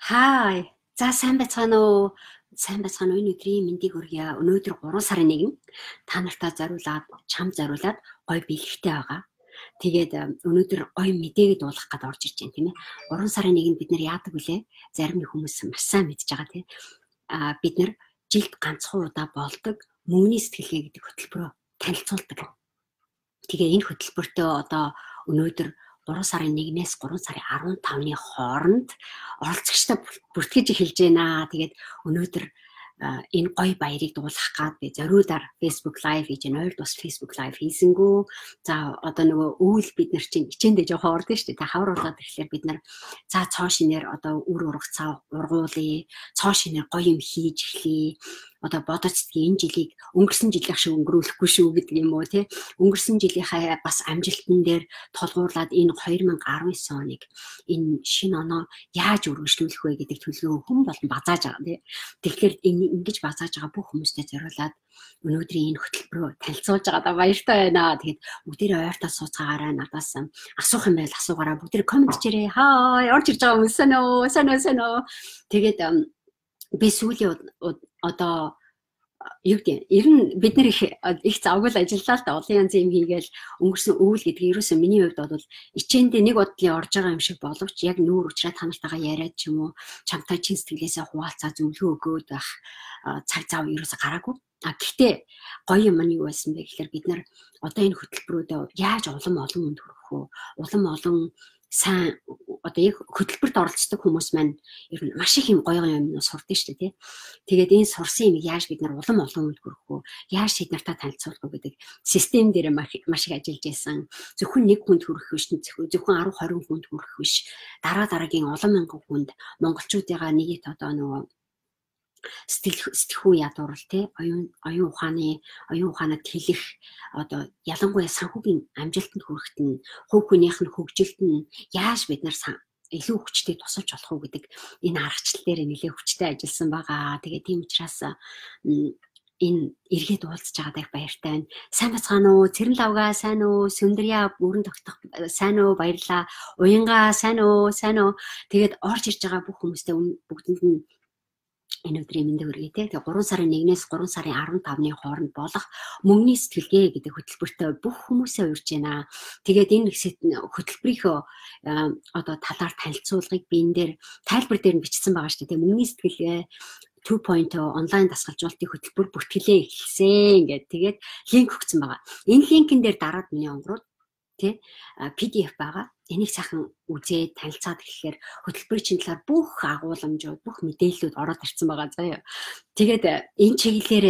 Хай. За сайн байцгаана уу? Сайн байцгаана уу? Энэ өдрийн мэндийг хүргье. Өнөөдөр 3 сарын 1 та нартай зориулаад гой бэлэгтэй байгаа. Тэгээд өнөөдөр гой мэдээгээ дуулгах гээд орж ирж байна тийм ээ. 3 сарын 1-нд бид нэр яадаг вүлээ? Зарим нэг хүмүүс маш сайн мэдж байгаа тийм. Бид нэр жилд ганцхан удаа болдог мөнгөний сэтгэлгээ гэдэг хөтөлбөрөөр танилцуулдаг. Тэгээ энэ хөтөлбөртөө одоо өнөөдөр 3 сарын 1-ээс 3 сарын 15-ны хооронд оролцогчтой бүртгэж эхэлж байна. Тэгээд өнөөдөр энэ гоё баярыг дуулгах гад би зориулаар Facebook live хийж байна. Ойр бас Facebook live хийсэнгүү. За одоо нөгөө үйл бид нар чинь хичээндээ жоохон ордон шүү дээ. Та хавар болоод ирэхлээр бид нар за цоо шинээр одоо үр ургацаа ургуулъя. Цоо шинээр гоё юм хийж эхлэе. Одоо бодоцдгийн энэ жилийг өнгөрсөн жилийн шиг өнгөрүүлэхгүй шүү гэдэг юм уу тий. Өнгөрсөн жилийнхаа бас амжилтан дээр толгуурлаад энэ 2019 оныг энэ шинэ оноо яаж өргөжлүүлэх вэ гэдэг төлөвлөгөө хүн болон базааж байгаа тий. Тэгэхээр ингэж базааж байгаа бүх хүмүүстээ зориулаад өнөөдрийн энэ хөтөлбөрөөр танилцуулж байгаадаа баяртай байна. Тэгээд бүгдээрээ ойртоо сууцгаагаараа надаас асуух юм байл асуугаараа бүгдээрээ комент хийрээ. Хай орж ирж байгаа хүмүүс санаа. Тэгээд би сүүлийн одоо юу гэдэг ер нь бид нэр их завгүй ажиллалаа л да олон янзын юм хийгээл өнгөрсөн өвөл гэдэг ерөөсөө миний хувьд бол ичээндээ нэг бодлын орж байгаа юм шиг боловч яг нүүр уучраа танартайгаа яриад ч юм уу чамтай чин сэтгэлээсээ хуваалцаа зөвлөгөө өгөөд байх цаг зав ерөөсөө гараагүй. Гэхдээ гоё юм нь юу байсан бэ гэхээр бид нар одоо энэ хөтөлбөрөдөө яаж улам олон хүнд хүрэх вэ? Улам олон сайн одоо яг хөтөлбөрт оролцдог хүмүүс маань ер нь маш их юм гоё юм сурдаг шүү дээ тий. Тэгээд энэ сурсан юм яаж бид нар улам олон хүнд хүрэх вэ? Яаж тэд нартай танилцуулах вэ гэдэг систем дээр маш их ажиллаж байсан. Зөвхөн нэг хүнд хүрэх биш, зөвхөн 10 20 хүнд хүрэх биш. Дараагийн олон мянган хүнд монголчуудыгаа нэгэт одоо нөгөө сэтгэхүй ядуурл тий оюун ухаанад хэлэх одоо ялангуяа санхүүгийн амжилтанд хүрэхэд нь хувь хүнийх нь хөгжилд нь яаж бид нар илүү хүчтэй тусалж болох уу гэдэг энэ аргачлал дээр нэлээд хүчтэй ажилласан байгаа. Тэгээд тийм учраас энэ эргээд уулзж байгаадаа их баяртай байна. Сайн бацгаана уу? Цэрэн лавга сайн уу? Сүндэрья бүрэн тогтох сайн уу? Баярлаа. Уянга сайн уу? Тэгээд орж ирж байгаа бүх хүмүүстээ бүгдэнд нь энэ өдрийн мэндийг хүргэе те. Тэгээ 3 сарын 1-ээс 3 сарын 15-ны хооронд болох мөнгөний сэтгэлгээ гэдэг хөтөлбөртөө бүх хүмүүсээ урьж байна. Тэгээд энэ хөтөлбөрийнхөө одоо талаар танилцуулгыг би энэ дээр тайлбар дээр нь бичсэн байгаа шүү дээ. Мөнгөний сэтгэлгээ 2.0 онлайн дасгалжуулалтын хөтөлбөр бүртгүүлээ эхэлсэн гэдэг. Тэгээд линк өгсөн байгаа. Энэ линкэн дээр дараад миний онгорууд тий PDF байгаа. Энийг сайхан үзээд танилцаад гэхээр хөтөлбөрийн чинь талаар бүх агуулмжууд, бүх мэдээллүүд ороод ирсэн байгаа заяа. Тэгээд энэ чиглэлээр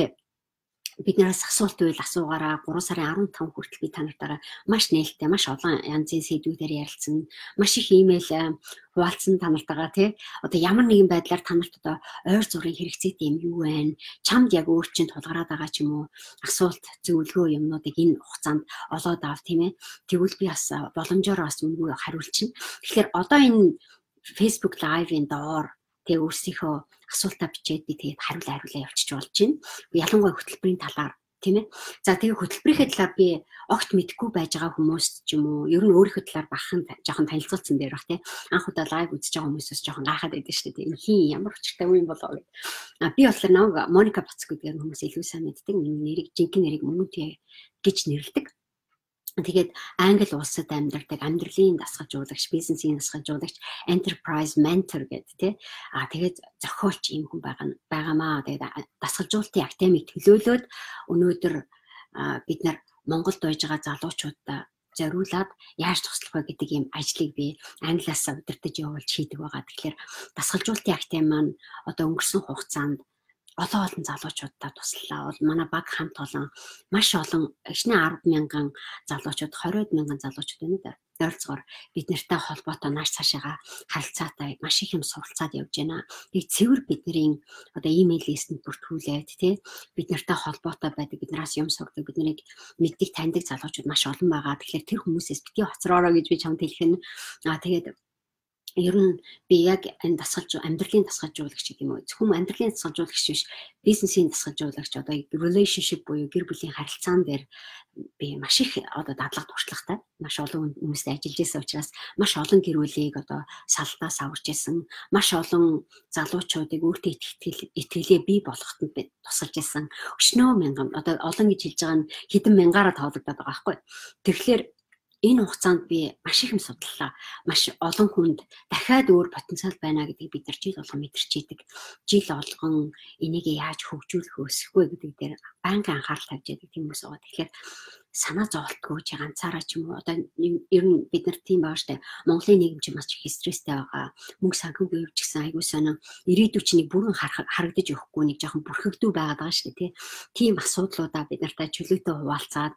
биднээс асуулт байвал асуугаараа 3 сарын 15 хүртэл би та нартаараа маш нээлттэй, маш олон янзын сэдвүүдээр ярилцсан, маш их имэйл хуваалцсан та нартайгаа тий. Одоо ямар нэгэн байдлаар та нарт одоо ойр зургийн хэрэгцээтэй юм юу вэ? Чамд яг өөр чинь тулгараад байгаа ч юм уу? Асуулт, зөвлөгөө юмнуудыг энэ хугацаанд олоод аав тийм ээ. Тэгвэл би бас боломжоор бас үнгүй хариулчихна. Тэгэхээр одоо энэ Facebook live-ийн доор тэгээ өөрсдийнхөө асуултаа бичээд би тэгээд хариулаа явуулчих болж байна. Ялангуяа хөтөлбөрийн талаар тийм ээ. За тэгээ хөтөлбөрийнхээ талаар би огт мэдэхгүй байж байгаа хүмүүст ч юм уу ер нь өөрийнхөө талаар бахан жоохон танилцуулсан дээр баг тийм. Анх удаа лайв үзэж байгаа хүмүүсээс жоохон гайхаад байдаг шүү дээ. Энэ хин ямар хүчтэй юм болоо гэдэг. Би болохоор нэг Моника Batsukh гэдэг хүмүүс илүү сайн мэддэг. Миний жинхэнэ нэрийг Мөнгөний гэж нэрлэдэг. Тэгээд англи улсад амьдардаг амьдралын дасгалжуулагч, бизнесийн дасгалжуулагч, enterprise mentor гэдэг тий. Тэгээд зохиолч юм хүн байгаамаа. Тэгээд дасгалжуулалтын академик төлөөлөөд өнөөдөр бид нар Монголд байж байгаа залуучуудаа зориулаад яаж туслах вэ гэдэг ийм ажлыг би англиас удирдах явуулж хийдэг байгаа. Тэгэхээр дасгалжуулалтын академи маань одоо өнгөрсөн хугацаанд олон залуучуудаа туслалаа. Бол манай баг хамт олон маш олон эхний 10,000 залуучууд 20,000 залуучууд байна да. Ойролцоогоор бид нартай холбоотой нааш цаашаага харилцаатай маш их юм суралцаад явж байна. Нэг цэвэр бидний одоо имэйлээс нь бүртгүүлээд тий бид нартай холбоотой байдаг, биднээс юм сурдаг, бид нарыг мэддэг, таньдаг залуучууд маш олон байгаа. Тэгэхээр тэр хүмүүсээс бити хоцроороо гэж би чамд хэлэх нь. Тэгээд Ер нь би яг энэ амьдралын дасгалжуулагч гэдэг юм уу? Зөвхөн амьдралын дасгалжуулагч биш, бизнесийн дасгалжуулагч, одоо relationship буюу гэр бүлийн харилцаан дээр би маш их одоо дадлага туршлагатай. Маш олон хүмүүстэй ажиллаж байсан учраас маш олон гэр бүлийг одоо салдаас аварч исэн, маш олон залуучуудыг өөртөө итгэлээ бий болгоход би тусалж исэн. Өчнөө мянган одоо олон гэж хэлж байгаа нь хэдэн мянгаараа тоологдоод байгаа байхгүй. Тэгэхээр энэ хугацаанд би маш их юм судлаа. Маш олон хүнд дахиад өөр потенциал байна гэдгийг бид нар жил болгон мэдэрчийдэг. Жил болгон энийг яаж хөгжүүлэх өсөх вэ гэдэг дээр банк анхаарал тавьж яадаг тийм хүмүүс байгаа. Тэгэхээр санаа зовлтгүй чи ганцаараа ч юм уу одоо ер нь бид нар тийм байгаа штэ. Монголын нийгэм чи маш их стресстэй байгаа. Мөнгө санхүүгийн хувьд ч гэсэн айгүй сонин ирээдүйд чи нэг бүрэн харагдаж өгөхгүй нэг жоохон бүрхэгдүү байгаад байгаа штэ тий. Тийм асуудлуудаа бид нартай чөлөөтэй хуваалцаад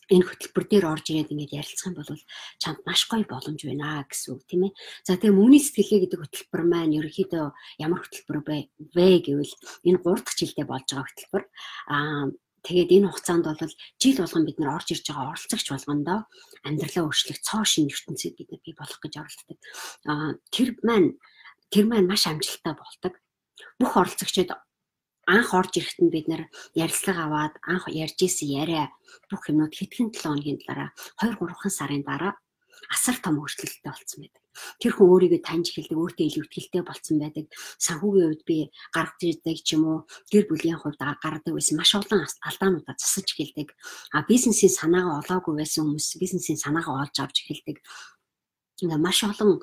энэ хөтөлбөр дээр орж ирээд ингэж ярилцах юм бол чамд маш гоё боломж байна гэсэн үг тийм ээ. За тэгээ мөнгөний сэтгэлгээ гэдэг хөтөлбөр маань ерөнхийдөө ямар хөтөлбөр вэ гэвэл энэ 3 дахь жилдээ болж байгаа хөтөлбөр. Тэгээд энэ хугацаанд бол жил болгон бид нар орж ирж байгаа оролцогч болгондоо амьдралаа өөрчлөх цоо шин ертөнцийг бид нар бий болгох гэж оролддог. Тэр маань маш амжилттай болдог. Бүх оролцогчид анх орж ирэхэд нь бид нар ярилцлага аваад анх ярьж исэн яриа бүх юмнууд хэдхэн 7 хоногийн дараа 2-3 сарын дараа асар том өөрчлөлттэй болсон байдаг. Тэр хүн өөрийгөө таньж эхэлдэг, өөртөө илүү ихтэй болсон байдаг. Санхүүгийн хувьд би гаргаж ирдэг ч юм уу, гэр бүлийн хувьд гаргадаг байсан маш олон алдаануудаа засаж эхэлдэг. Бизнесийн санаагаа олоогүй байсан хүмүүс бизнесийн санаагаа олж авч эхэлдэг. Ингээ маш олон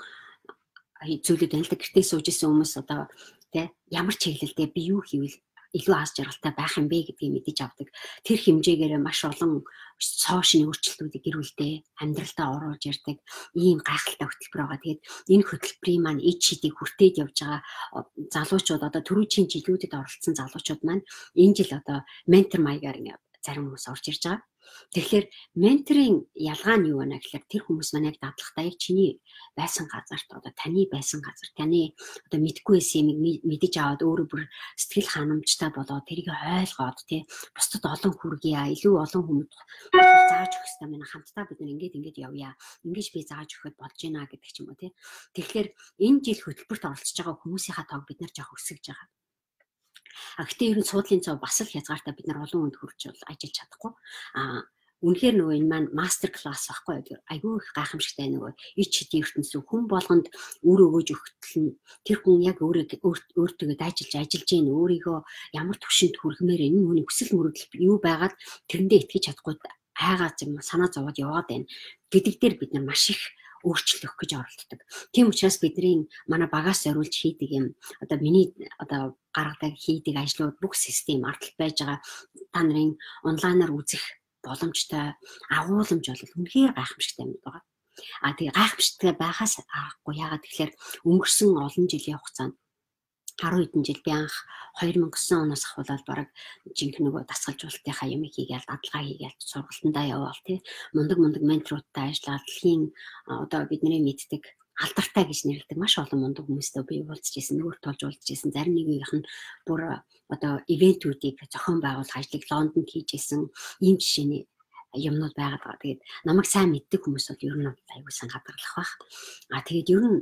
зүйлүүд байна л да. Гэртээ сууж исэн хүмүүс одоо тэ ямар чиглэлдээ би юу хийвэл илүү аз жаргалтай байх юм бэ гэдгийг мэдэж авдаг. Тэр хэмжээгээр маш олон цоошны өөрчлөлтүүдийг гэр бүлдээ амьдралдаа оруулж ирдэг ийм гайхалтай хөтөлбөр байгаа. Тэгээд энэ хөтөлбөрийн маань эд шидийг хүртээд явж байгаа залуучууд одоо түрүүчийн жилүүдэд оролцсон залуучууд маань энэ жил одоо ментор маягаар зарим хүмүүс орж ирж байгаа. Тэгэхээр менторын ялгаа нь юу вэ гэхээр тэр хүмүүс манайг дадлагтай чиний байсан газарт одоо таны байсан газар таны одоо мэдгүй байсан юм мэдэж аваад өөрөө бүр сэтгэл ханамжтай болоод тэрийг ойлгоод тий бусдад олон хүргье илүү олон хүмүүст зааж өгөх хэрэгтэй мэн хамтдаа бид ингээд явъя ингэж би зааж өгөхөд болж байна гэдэг ч юм уу тий. Тэгэхээр энэ жил хөтөлбөрт оролцож байгаа хүмүүсийнхаа тоог бид нар жоох өсгөж байгаа. Гэхдээ ер нь суудлын цав бас л хязгаартай бид нар олон хүнд хүрч ажиллаж чадахгүй. Үнэхээр нөгөө энэ маань мастер класс байхгүй юу? Айгүй их гайхамшигтай нөгөө ич шидийн ертөнц хүн болгонд үр өгөөж өгтөл нь тэр хүн яг өөртөө ажиллаж гин өөрийгөө ямар түвшинд хүргэмээр энэ хүний хүсэл мөрөөдөл юу байгаад тэрэндээ итгэж чадахгүй айгаа юм санаа зовоод яваад байна гэдэг дээр бид нар маш их өөрчлөлт өгөх гэж оролддог. Тийм учраас бидний манай багаас зориулж хийдэг юм одоо миний одоо гаргадаг хийдэг ажлууд бүх систем ардтал байж байгаа та нарын онлайнаар үзэх боломжтой агуулмж бол үнэхээр гайхамшигтай юм байна. Тэгээ гайхамшигтай байхаас аргагүй яагаад тэгэхээр өнгөрсөн олон жилийн хугацаанд 10 хэдэн жил би анх 2009 оноос ахвал бараг жинхэнэ нөгөө дасгалжуулалтынхаа юм хийгээл дадлагаа хийгээл сургалтандаа яваал тий мундаг менторуудтай ажиллаад дэлхийн одоо бидний мэддэг алдартай гэж нэрлэдэг маш олон мундаг хүмүүстэй би уулзж ирсэн нүүр тулж уулзж ирсэн зарим нэгнийх нь бүр одоо ивентүүдийг зохион байгуулах ажлыг Лондонд хийж ирсэн ийм жишээний юмнууд байгаад байгаа. Тэгээд намайг сайн мэддэг хүмүүс бол ер нь аюулсан гадарлах байх. Тэгээд ер нь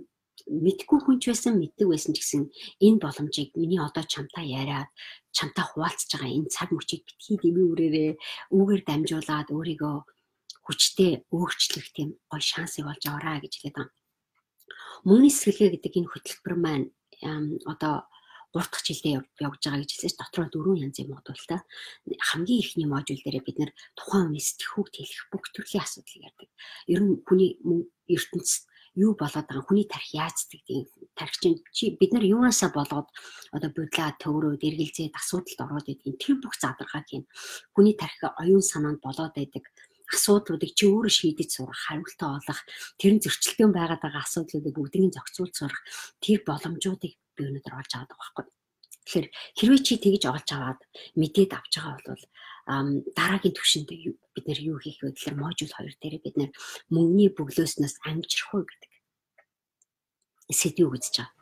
мэдгүй хүнч байсан мэддэг байсан ч гэсэн энэ боломжийг миний одоо чамтай яриад чамтай хуваалцж байгаа энэ цаг мөчийг битгий дэмий үүгээр дамжуулаад өөрийгөө хүчтэй өөрчлөх тийм гоё шансыг олж аваарай гэж хэлээд байна. Мөнгөний сэтгэлгээ гэдэг энэ хөтөлбөр маань одоо 3 дахь жилдээ явж байгаа гэж хэлсэн чинь дотроо 4 янзын модультай. Хамгийн ихний модуль дээр бид нэр тухайн хүний сэтгхүүгт хэлэх бүх төрлийн асуудлыг ярьдаг. Ер нь хүний ертөнцид юу болоод байгаа хүний тарих яаж сэтгэдэг тарих чинь бид нар юунасаа болоод одоо бодлоо төврөөд эргэлзээд асуудалд ороод идэх тэр бүх задаргааг юм хүний тарих оюун санаанд болоод байдаг асуудлуудыг чи өөрөө шийдэж сурах хариултаа олох тэр зөрчилдөөн байгаад байгаа асуудлуудыг бүгдийг зохицуулж сурах тэр боломжуудыг би өнөөдөр олж аваад байгаа байхгүй. Тэгэхээр хэрвээ чи тэгж олж аваад мэдээд авч байгаа бол дараагийн түвшинд бид нэр юу хийх вэ гэхээр модуль 2 дээр бид нэр мөнгөний бөглөөснөөс амжирах уу гэдэг сэдвийг үзэж байгаа.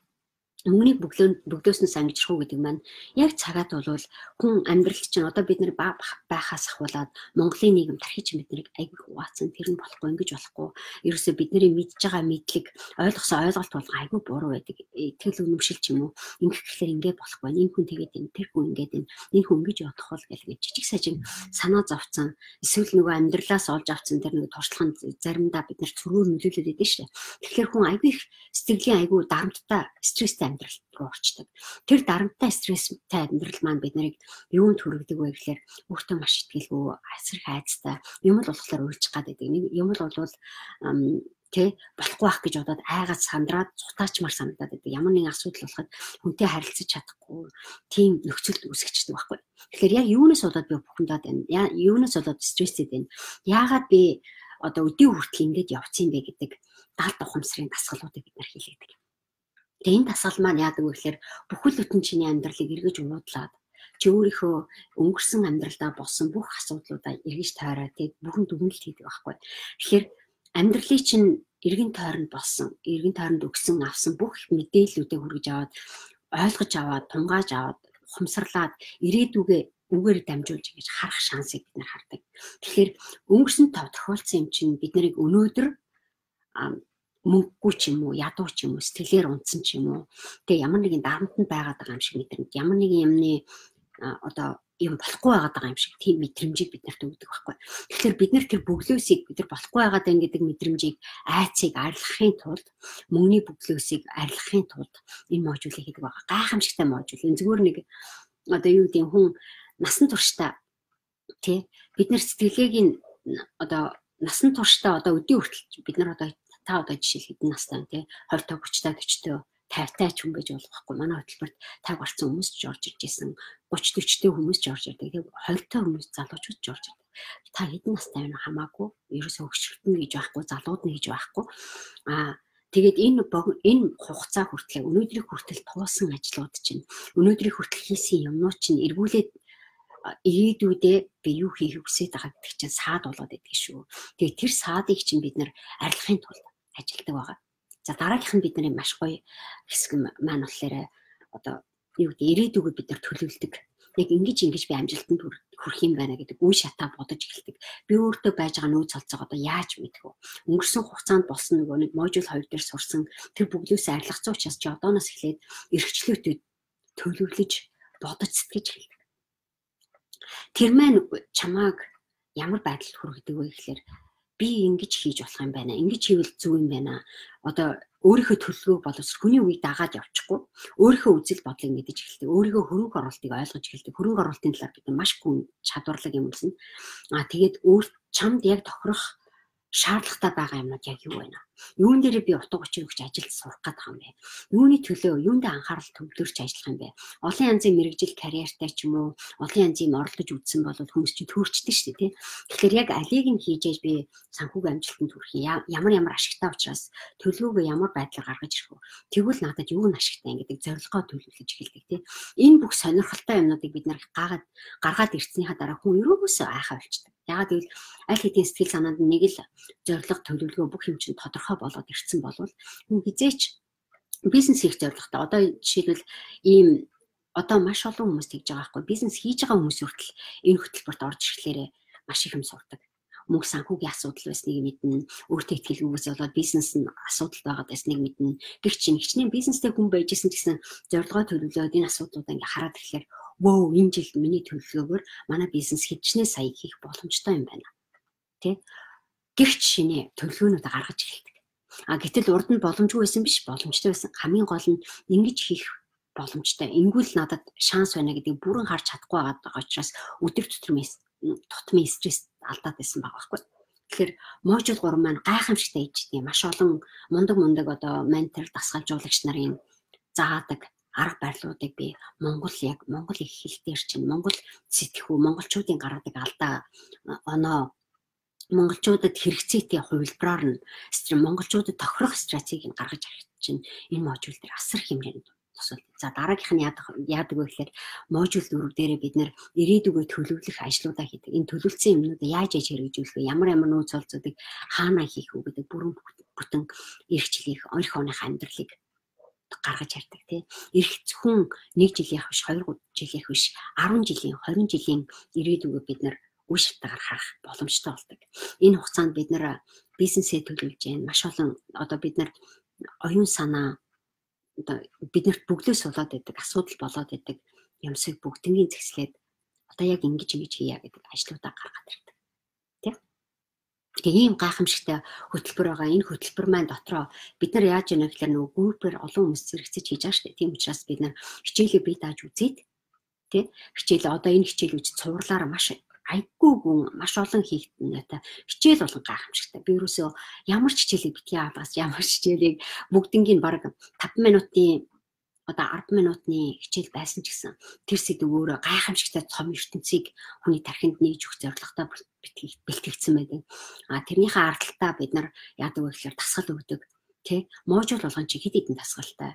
мөнгөний бөглөөснөөс ангижрах уу гэдэг маань яг цагаад бол хүн амьдрал чинь одоо бид нэр байхаас ахуулаад Монголын нийгэм тархич биднийг айгүй хуваацсан тэр нь болохгүй ингэж болохгүй ерөөсөө бидний мэдж байгаа мэдлэг ойлгосон ойлголт бол айгүй буруу байдаг итгэл үнэмшил ч юм уу ингэх гэхэлэр ингэ болохгүй энэ хүн тэгээд энэ тэр хүн ингээд энэ хүн ингэж явах бол гэх нэг жижиг сажиг санаа зовцсон эсвэл нөгөө амьдралаас олж авсан тэр нэг туршлага заримдаа бид нар цөрөөр нөлөөлөд идэв шүү дээ тэгэхээр хүн айгүй их сэтгэлийн айгүй дарамттай стресстэй амьдрал руу орчдөг. Тэр дарамттай стресстэй амьдрал маань бид нарыг юунд хүргэдэг вэ гэхээр өөртөө маш итгэлгүй, асар хайцтай юм л болохоор уйлчих гад байдаг. Юм л болвол тэ болохгүй байх гэж бодоод айгаад сандраад цутаачмаар санагдаад байдаг. Ямар нэгэн асуудал болоход хүнтэй харилцаж чадахгүй тийм нөхцөлд үүсгэждэг байхгүй. Тэгэхээр яг юунаас болоод би бухимдаад байна? Юунаас болоод стрессэд байна? Яагаад би одоо өдөө хүртэл ингэж явцсан бэ гэдэг даалт ухамсарын дасгалуудыг бид нар хийлээдэг. Тэгээ энэ дасгал маань яадаг вэ гэхээр бүхэл бүтэн чиний амьдралыг эргэж унуудлаад чи өөрийнхөө өнгөрсөн амьдралдаа болсон бүх асуудлуудаа эргэж тойроод тэг бүхэн дүгнэлт хийдэг байхгүй. Тэгэхээр амьдралыг чинь эргэн тойронд болсон, эргэн тойронд өгсөн авсан бүх мэдээллүүдээ хүргэж аваад ойлгож аваад, тунгааж аваад, ухамсарлаад ирээдүгээ үгээр дамжуулж ингэж харах шансыг бид нар хардаг. Тэгэхээр өнгөрсөн тохиолдсон юм чинь бид нарыг өнөөдөр мөнгөгүй ч юм уу, ядуу ч юм уу, сэтгэлээр унтсан ч юм уу. Тэгээ ямар нэгэн дарамтанд байгаад байгаа юм шиг мэдрэмж, ямар нэгэн юмны одоо юм болохгүй байгаа юм шиг тийм мэдрэмжийг бид нарт өгдөг байхгүй. Тэгэхээр бид нар тэр бөглөөсийг бид нар болохгүй байгаа гэдэг мэдрэмжийг айцыг арилгахын тулд мөнгөний бөглөөсийг арилгахын тулд энэ модулийг хийдэг байгаа. Гайхамшигтай модуль. Энэ зүгээр нэг одоо юу гэдэг хүн насан туршдаа тий бид нар сэтгэлгээг одоо насан туршдаа одоо өдөө хүртэл бид нар одоо та одоо жишээ хэдэн настай тий 20 30 40 50 ч хүн байж болох байхгүй. Манай хөтөлбөрт таг орсон хүмүүс ч орж ирж байсан. 30 40 хүмүүс ч орж ирдэг. Тэгээ 20 хүмүүс залуучууд ч орж ирдэг. Та хэдэн настай вэ хамаагүй. Ерөөсөө өгчрөлтөн гэж байхгүй, залууд нь гэж байхгүй. Тэгээд энэ хугацаа хүртэл өнөөдрийг хүртэл туулсан ажлууд чинь өнөөдрийг хүртэл хийсэн юмнууд чинь эргүүлээд ирээдүйдээ би юу хийх хүсэж байгаа гэдэг чинь саад болоод идэг шүү. Тэгээд тэр саадыг чинь бид нэр арилгахын тулд ажилдаг байгаа. За дараагийнх нь бидний маш гоё хэсэг маань болохоор одоо юу гэдэг ирээдүгөө бид нар төлөвлөдөг. Яг ингэж би амжилтанд хүрэх юм байна гэдэг үе шатаа бодож эхэлдэг. Би өөртөө байж байгаа нөөц олцоо одоо яаж мэдэх вэ? Өнгөрсөн хугацаанд болсон нөгөө нэг модуль 2 дээр сурсан тэр бүглөөс арилгацсан учраас чи одооноос эхлээд эрхчлөөтэй төлөвлөж бодож сэтгэж эхэлдэг. Тэр маань чамааг ямар байдалд хүргэдэг вэ гэхээр би ингэж хийж болох юм байна. Ингэж хийвэл зөв юм байна. Одоо өөрийнхөө төлөвлөгөөг боловсрол хүний үеийг дагаад явчихгүй. Өөрийнхөө үзэл бодлыг мэдэж эхэлдэг. Өөрийнхөө хөрөнгө оруулалтыг ойлгож эхэлдэг. Хөрөнгө оруулалтын талаар бид маш гүн чадварлаг юм үлсэн. Тэгээд чамд яг тохирох шаардлагатай байгаа юмнууд яг юу байна? Юун дээр би утга учир өгч ажилд сурах гэдэг юм бэ? Юуны төлөө, юунд анхаарал төвлөрч ажиллах юм бэ? Олон янзын мэрэгжил карьертай ч юм уу, олон янзын оролдож үзсэн бол хүмүүс чинь төрчдөг шүү дээ, тий. Тэгэхээр яг алийг нь хийж би санхүүгийн амжилтанд хүрэх ямар ашигтай учраас төлөвлөгөөгөө ямар байдлаар гаргаж ирэх вэ? Тэгвэл надад юу н ашигтай гэдэг зорилгоо төлөвлөж эхэлдэг, тий. Энэ бүх сонирхолтой юмнуудыг бид нар гаргаад ирснийхаа дараа хүн ерөөсөө айхаа болчдөг. Яагаад гэвэл аль хэдийн сэтгэл санаанд нэг л зорилго төлөвлөгөө бүх юм чинь тодорхой болоод ирсэн болвол хүн хизээч бизнес хийх зорилготой. Одоо жишээлбэл ийм одоо маш олон хүмүүс тэгж байгаа байхгүй. Бизнес хийж байгаа хүмүүс хүртэл энэ хөтөлбөрт орж ирэхлээрээ маш их юм сурдаг. Мөнгө санхүүгийн асуудал байсныг мэднэ. Өөртөө ихтгэлгүйгээс болоод бизнес нь асуудал байгаад байсныг мэднэ. Гэх чинь хичнээн бизнестэй хүн байжсэн гэсэн зорилгоо төлөвлөөд энэ асуудлуудаа ингээ хараад ирэхлээр вөө энэ жилд миний төлөвлөгөөгөөр манай бизнес хэдчнээ сая хийх боломжтой юм байна. Тэ? Гэх шинэ төлөвлөгөөнүүд гаргаж эхэлдэг. Гэтэл урд нь боломжгүй байсан биш, боломжтой байсан. Хамгийн гол нь ингэж хийх боломжтой. Ингүүл надад шанс байна гэдэг бүрэн харж чадахгүй байгаа учраас өдөр тутмын стресс алдаад байсан байгаа байхгүй. Тэгэхээр модуль 3 маань гайхамшигтай иждэг юм. Маш олон мундаг одоо ментор, дасгалжуулагч нарын заадаг арга барилуудыг би Монгол их хэлтээр чинь Монгол сэтгхүү монголчуудын гаргадаг алдаа оноо монголчуудад хэрэгцээтэй хувилбараар нь монголчуудад тохирох стратегийг гаргаж авах чинь энэ модуль дээр асар хэмжээнд тусалдаг. За дараагийнх нь яадаг вэ гэхээр модуль 4 дээрээ бид нэр ирээдүгөө төлөвлөх ажлуудаа хийдэг. Энэ төлөвлөсөн юмнуудаа яаж хэрэгжүүлэх вэ? Ямар нөөц олцоодыг хаана хийх вэ гэдэг бүрэн бүтэн эрхчлэх, ойрхон оных амьдралыг гаргаж ярьдаг тий. Ирэх зөвхөн 1 жил явах биш, 2 жил явах биш, 10 жилийн, 20 жилийн ирээдүгөө бид нар үе шатаар харах боломжтой болдог. Энэ хугацаанд бид нар бизнесээ төлөвлөж जैन маш олон одоо бид нар оюун санаа одоо биднэрт бөглөөс болоод байдаг, асуудал болоод байдаг юмсыг бүгднийг зэгслээд одоо яг ингэж хийя гэдэг ажлуудаа гаргаад ирдэг. Тэ? Тэгээ ийм гайхамшигтай хөтөлбөр байгаа. Энэ хөтөлбөр маань дотроо бид нар яаж яана гэхээр нөгөө группээр олон хүмүүс зэрэгцэж хийж байгаа шүү дээ. Тийм учраас бид нар хичээлээ бие дааж үзээд тэ хичээлээ одоо энэ хичээл үз цувралаараа маш айгүй гүн маш олон хийх надаа хичээл болгон гайхамшигтай. Би юусоо ямар ч хичээлийг битгий аваас ямар хичээлийг бүгднийг баг 5 минутын одоо 10 минутны хичээл байсан ч гэсэн тэр сэдв өөрөө гайхамшигтай том ертөнцийг хүний тархинд нээж өгөх зорилготой бэлтгэгдсэн байдаг. Тэрнийхээ ардталтаа бид нар яадаг вэ гэхээр дасгал өгдөг. Тэ модуль болгон чи хэд хэдэн дасгалтай.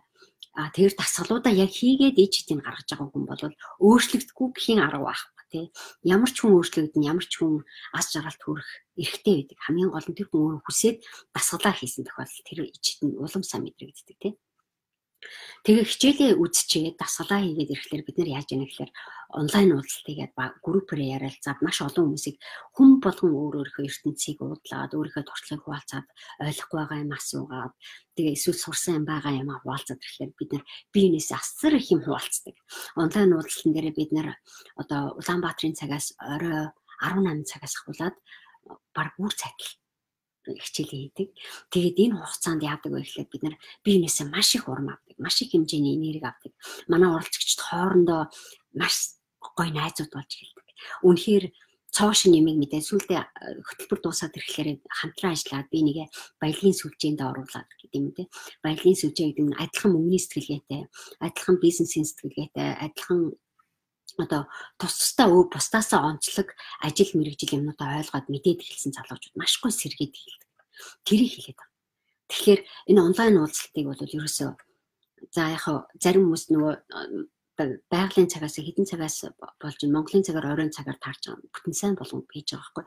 Тэр дасгалуудаа яг хийгээд ээжтийг гаргаж байгаа хүн бол өөрчлөгдөхгүй гэхийн арга байхгүй. Тэ ямар ч хүн өөрчлөгдөн ямар ч хүн ас жаргалт хүрэх эрхтэй байдаг. Хамгийн гол нь тэр хүн өөрөө хүсээд дасгалаа хийсэн тохиолдолд тэр ичт нь улам сайн мэдрэгддэг тий. Тэгээ хичээлээ үзчихээ дасгалаа хийгээд ирэхлээр бид нар яаж яана гэхээр онлайн уулзалт хийгээд группээр ярилцаад маш олон хүмүүсийг хүн болгон өөрийнхөө ертөнцийг уудлаад өөрийнхөө туршлагыг хуваалцаад ойлгохгүй байгаа юм асуугаад тэгээ эсвэл сурсан юм байгаа юм хуваалцаад ирэхлээр бид нар биенээс асар их юм хуваалцдаг. Онлайн уулзалтын дээр бид нар одоо Улаанбаатарын цагаас орой 18 цагаас ахуулаад баг бүр цайтал хичээлээ хийдэг. Тэгээд энэ хугацаанд яадаг вэ гэхээр бид нар биенээсээ маш их урам авдаг, маш их хэмжээний энерги авдаг. Манай оролцогчд хоорондоо маш гоё найзууд болж эхэлдэг. Үнэхээр цоошин нэмийг мэдээ сүлдээ хөтөлбөр дуусаад ирэхлээр хамтран ажиллаад би нэгэ баялагын сүлжээнд оруулаад гэдэг юм те. Баялагын сүлжээ гэдэг нь адилхан мөнгөний сэтгэлгээтэй, адилхан бизнесийн сэтгэлгээтэй, адилхан одоо тусдаа бусдаасаа онцлог ажил мэргэжил юмнуудаа ойлгоод мэдээд эхэлсэн залуучууд маш гоё сэргээд эхэлдэг. Тэрийг хэлээд байна. Тэгэхээр энэ онлайн уулзалтыг бол ерөөсөө за яг зарим хүмүүс нөгөө байгалийн цагаас хэдэн цагаас болж Монголын цагаар оройн цагаар таарч байгаа. Бүтэн сайн болгон хийж байгаа байхгүй.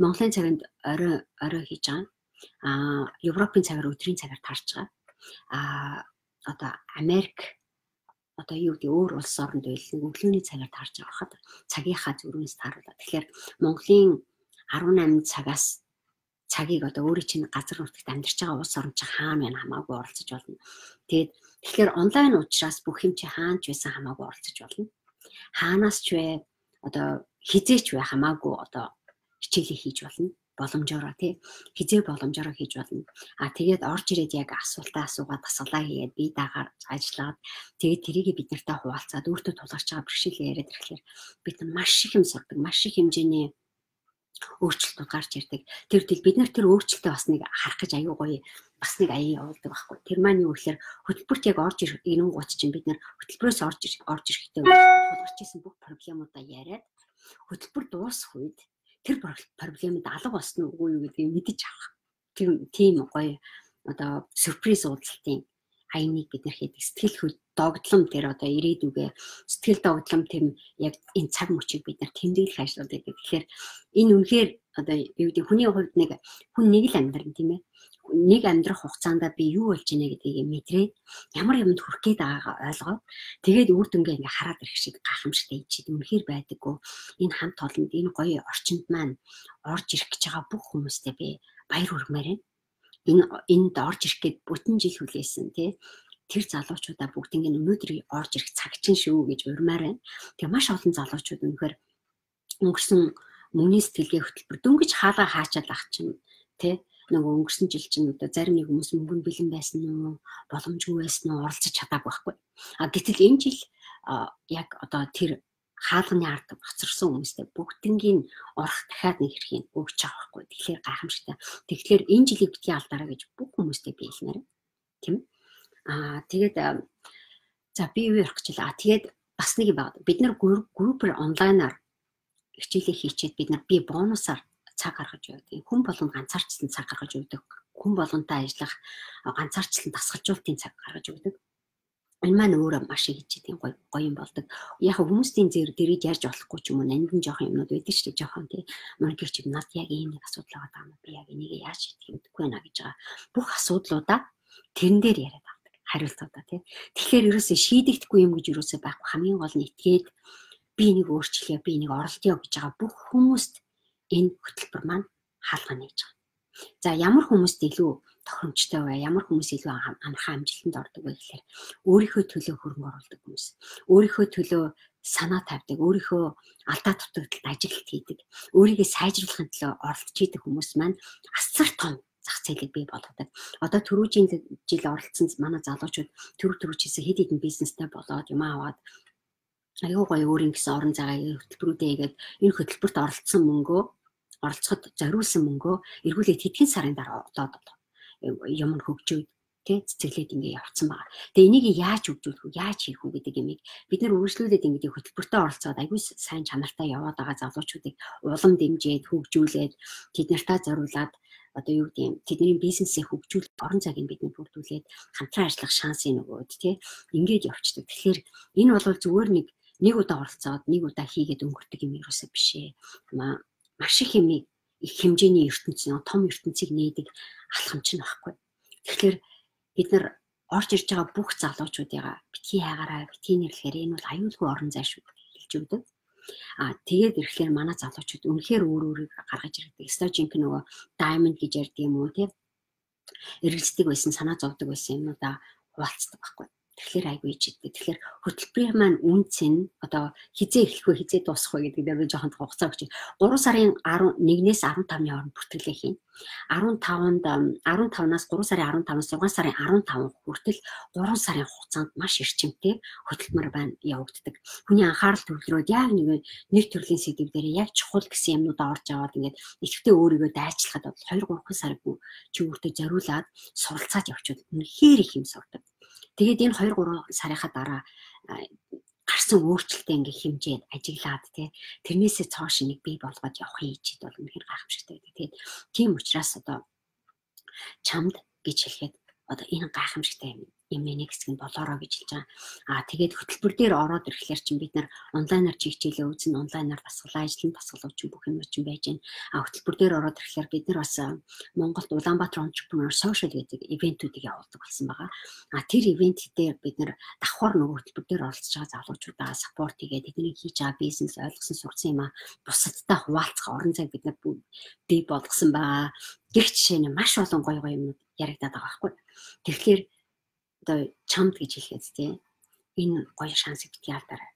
Монголын цагт орой хийж байгаа. Европын цагаар өдрийн цагаар таарч байгаа. Одоо Америк одоо юу гэдэг өөр улс оронд байлгүй өглөөний цагаар таарч байгаа хаад цагийнхаа зүрхнээс тааруулаад. Тэгэхээр Монголын 18 цагаас цагийг одоо өөрийн чинь газар нутагт амьдарч байгаа улс орн чинь хаана байна хамаагүй оролцож болно. Тэгэхээр онлайн учраас бүх юм чи хаана ч байсан хамаагүй оролцож болно. Хаанаас ч вэ одоо хизээч вэ хамаагүй одоо хичээлээ хийж болно. Боломжоор тий хизээ боломжоор хийж болно. Тэгээд орж ирээд яг асуултаа асуугаад дасгалаа хийгээд бие даагаар ажиллаад тэгээд тэрийг бид нартай хуваалцаад өөртөө тулгарч байгаа бэрхшээлээ яриад ирэхлээр бид маш их юм сурдаг, маш их хэмжээний өөрчлөлтүүд гарч ирдэг. Тэр бид нар тэр өөрчлөлтөө бас нэг харах гэж аюу гоё бас нэг аяа явуулдаг байхгүй. Тэр маань юу гэхээр хөтөлбөрт яг орж ирэн гут чинь бид нар хөтөлбөрөөс орж ирэхдээ тулгарч исэн бүх проблемуудаа яриад хөтөлбөр дуусах үед тэр проблемд алга болсон уу юу гэдгийг мэдэж авах. Тийм гоё одоо сюрприз уулзалтын хаяныг бид нар хийдэг. Сэтгэл догдлом тэр одоо ирээдүгээ сэтгэл догдлом тийм яг энэ цаг мөчийг бид нар тэмдэглэх ажлууд байдаг. Тэгэхээр энэ үнэхээр одоо юу гэдэг хүний хувьд хүн нэг л амьдран тийм ээ. Нэг амьдрах хугацаанд би юу болж байна гэдгийг мэдрээд ямар юмд хүрэх гээд байгаагаа ойлгоод тэгээд үр дүнгээ ингээ хараад ирэх шиг гайхамшигтай ичээд үнэхээр байдаггүй. Энэ хамт олонд энэ гоё орчинд маань орж ирэх гэж байгаа бүх хүмүүстээ би баяр хүргэмээр байна. Энд орж ирэх гээд бүтэн жил хүлээсэн тий тэр залуучуудаа бүгднийг өнөөдөр орж ирэх цаг чинь шүү гэж урмаар байна. Тэгээ маш олон залуучууд үнэхээр өнгөрсөн мөнгөний сэтгэлгээ хөтөлбөр дөнгөж хаалгаа хаачаад ах чинь тий нөгөө өнгөрсөн жил чинь одоо зарим нэг хүмүүс мөнгөнд бэлэн байсан уу боломжгүй байсан уу оролцож чадаагүй байхгүй. Гэтэл энэ жил яг одоо тэр хаалганы ард хоцорсон хүмүүстэй бүгднийг орох дахиад нэг хэрхийг өгч байгаа байхгүй. Тэгэхээр гайхамшигтай. Тэгэхээр энэ жилийг битгий алдаараа гэж бүх хүмүүстэй би хэлмээр тийм. Тэгээд за би юу ярих гэж байна. Тэгээд бас нэг юм байна. Бид нар группээр онлайнаар хичээлээ хийчихэд бид нар би бонусаар цаг гаргаж явдаг. Хүн болгон ганцаарчлан цаг гаргаж явдаг. Хүн болгонтой ажиллах ганцаарчлан дасгалжуулалтын цаг гаргаж явдаг. Энэ маань өөрөө маш их хийж тийм гоё юм болдог. Яг хүмүүсийн дэрийг ярьж болохгүй ч юм уу нандин жоохон юмнууд байдаг шүү дээ жоохон тий. Мөнгө чи над яг ийм нэг асуудал байгаа юм би яг энийг яаж шийдэх юм гэдэггүй наа гэж байгаа. Бүх асуудлуудаа тэрэн дээр яриад авдаг. хариултуудаа тий. Тэгэхээр ерөөсөө шийдэгдэхгүй юм гэж ерөөсөө байхгүй. Хамгийн гол нь итгээд би нэг өөрчлөе, би нэг оролдъё гэж байгаа бүх хүмүүст энэ хөтөлбөр маань хаалгаа нээж байгаа. За ямар хүмүүст илүү тохиромжтой вэ? Ямар хүмүүс илүү амархан амжилтанд ордог вэ гэхээр өөрийнхөө төлөө хөрөнгө оруулдаг хүмүүс. Өөрийнхөө төлөө санаа тавьдаг, өөрийнхөө алдаа дутагдалд ажиглалт хийдэг, өөрийгөө сайжруулахын төлөө оролдож идэг хүмүүс маань асар том зах зээлийг бий болгодог. Одоо түрүүжийн жил оролцсон манай залуучууд түрүүчээсээ хэд хэдэн бизнестэй болоод юм аваад аюу гай өөрийн гэсэн орон зайгаа хөтөлбөрүүдээ игээд энэ хөтөлбөрт оролцсон мөнгөө оролцоход зориулсан мөнгөө эргүүлээд хэдхэн сарын дараа одоод юм хөгжөөд тий цэцэглээд ингэ явцсан байгаа. Тэгээ энийг яаж хөгжүүлэх вэ? Яаж хийх вэ гэдэг юмыг бид нэр үргэлжлүүлээд ингэ хөтөлбөртөө оролцоод аягүй сайн чанартай яваад байгаа залуучуудыг улам дэмжиж хөгжүүлээд тэд нартаа зориулаад одоо юу гэдэг юм тэдний бизнесээ хөгжүүлэх орон зайг нь бидний бүрдүүлээд хамтран ажиллах шансыг нөгөөд тий ингэж явчихдаг. Тэгэхээр энэ бол зүгээр нэг удаа оролцоод нэг удаа хийгээд өнгөрдөг юм ерөөсөө биш ээ. Маш их юм их хэмжээний ертөнц том ертөнцийг нээдэг алхамч нь байхгүй. Тэгэхээр бид нар орж ирж байгаа бүх залуучуудыгаа битгий хайгаараа битгий нэрлэхээр энэ бол аюулгүй орон зай шүү хэлж өгдөг. Тэгээд ирэхлээр манай залуучууд үнэхээр өөрийг гаргаж ирдэг. Стожинк нөгөө diamond гэж ярьдаг юм уу тий. Эргэлздэг байсан, санаа зовдөг байсан юмудаа хуваалцдаг байхгүй. Тэгэхээр айгүй ичдэг. Тэгэхээр хөтөлбөрийн маань үнц нь одоо хизээ эхлэх вэ, хизээ дуусах вэ гэдэг дээр жоохон хугацаа өгч. 3 сарын 11-ээс 15-ны хооронд бүртгэлээ хийн. 15-наас 3 сарын 15-аас 6 сарын 15 хүртэл 3 сарын хугацаанд маш эрчимтэй хөтөлбөр байна явагддаг. Хүний анхаарал төвлөрөөд яг нэг төрлийн сэдв дээр яг чухал гэсэн юмнуудаа орж аваад ингээд ихтэй өөрийгөө дайчлахад бол 2-3 сар чи өөртөө зориулаад суралцаад явчихвал үнэхээр их юм сурдаг. Тэгээд энэ 2-3 сарынхаа дараа гарсан өөрчлөлтөө ингээ хэмжээд ажиглаад тий тэрнээсээ цааш нэг бий болгоод явахын ичэд бол үнэхээр гайхамшигтай байдаг. Тэгээд тийм учраас одоо чамд гэж хэлэхэд одоо энэ гайхамшигтай юм нэг хэсэг нь болоороо гэж хэлж байгаа. Тэгээд хөтөлбөр дээр ороод ирэхлээр чинь бид нар онлайнаар хичээлээ үзэн онлайнаар дасгалаа ажлын дасгалууч бүх юм чинь байж гэн. Хөтөлбөр дээр ороод ирэхлээр бид нар бас Монголд Улаанбаатар entrepreneur social гэдэг ивентүүдийг явуулдаг болсон байгаа. Тэр ивент дээр бид нар давхар нөгөө хөтөлбөр дээр оролцож байгаа залуучуудаа саппорт хийгээд тэдний хийж байгаа бизнес ойлгосон сурсан юм бусадтай хуваалцах орон зайг бид нар бий болгосон байгаа. Гэх жишээ нь маш олон гоё юмнууд яригадаад байгаа байхгүй. Тэгэхээр одоо чамд гэж хэлээд тий энэ гоё шансыг бити алдаарай.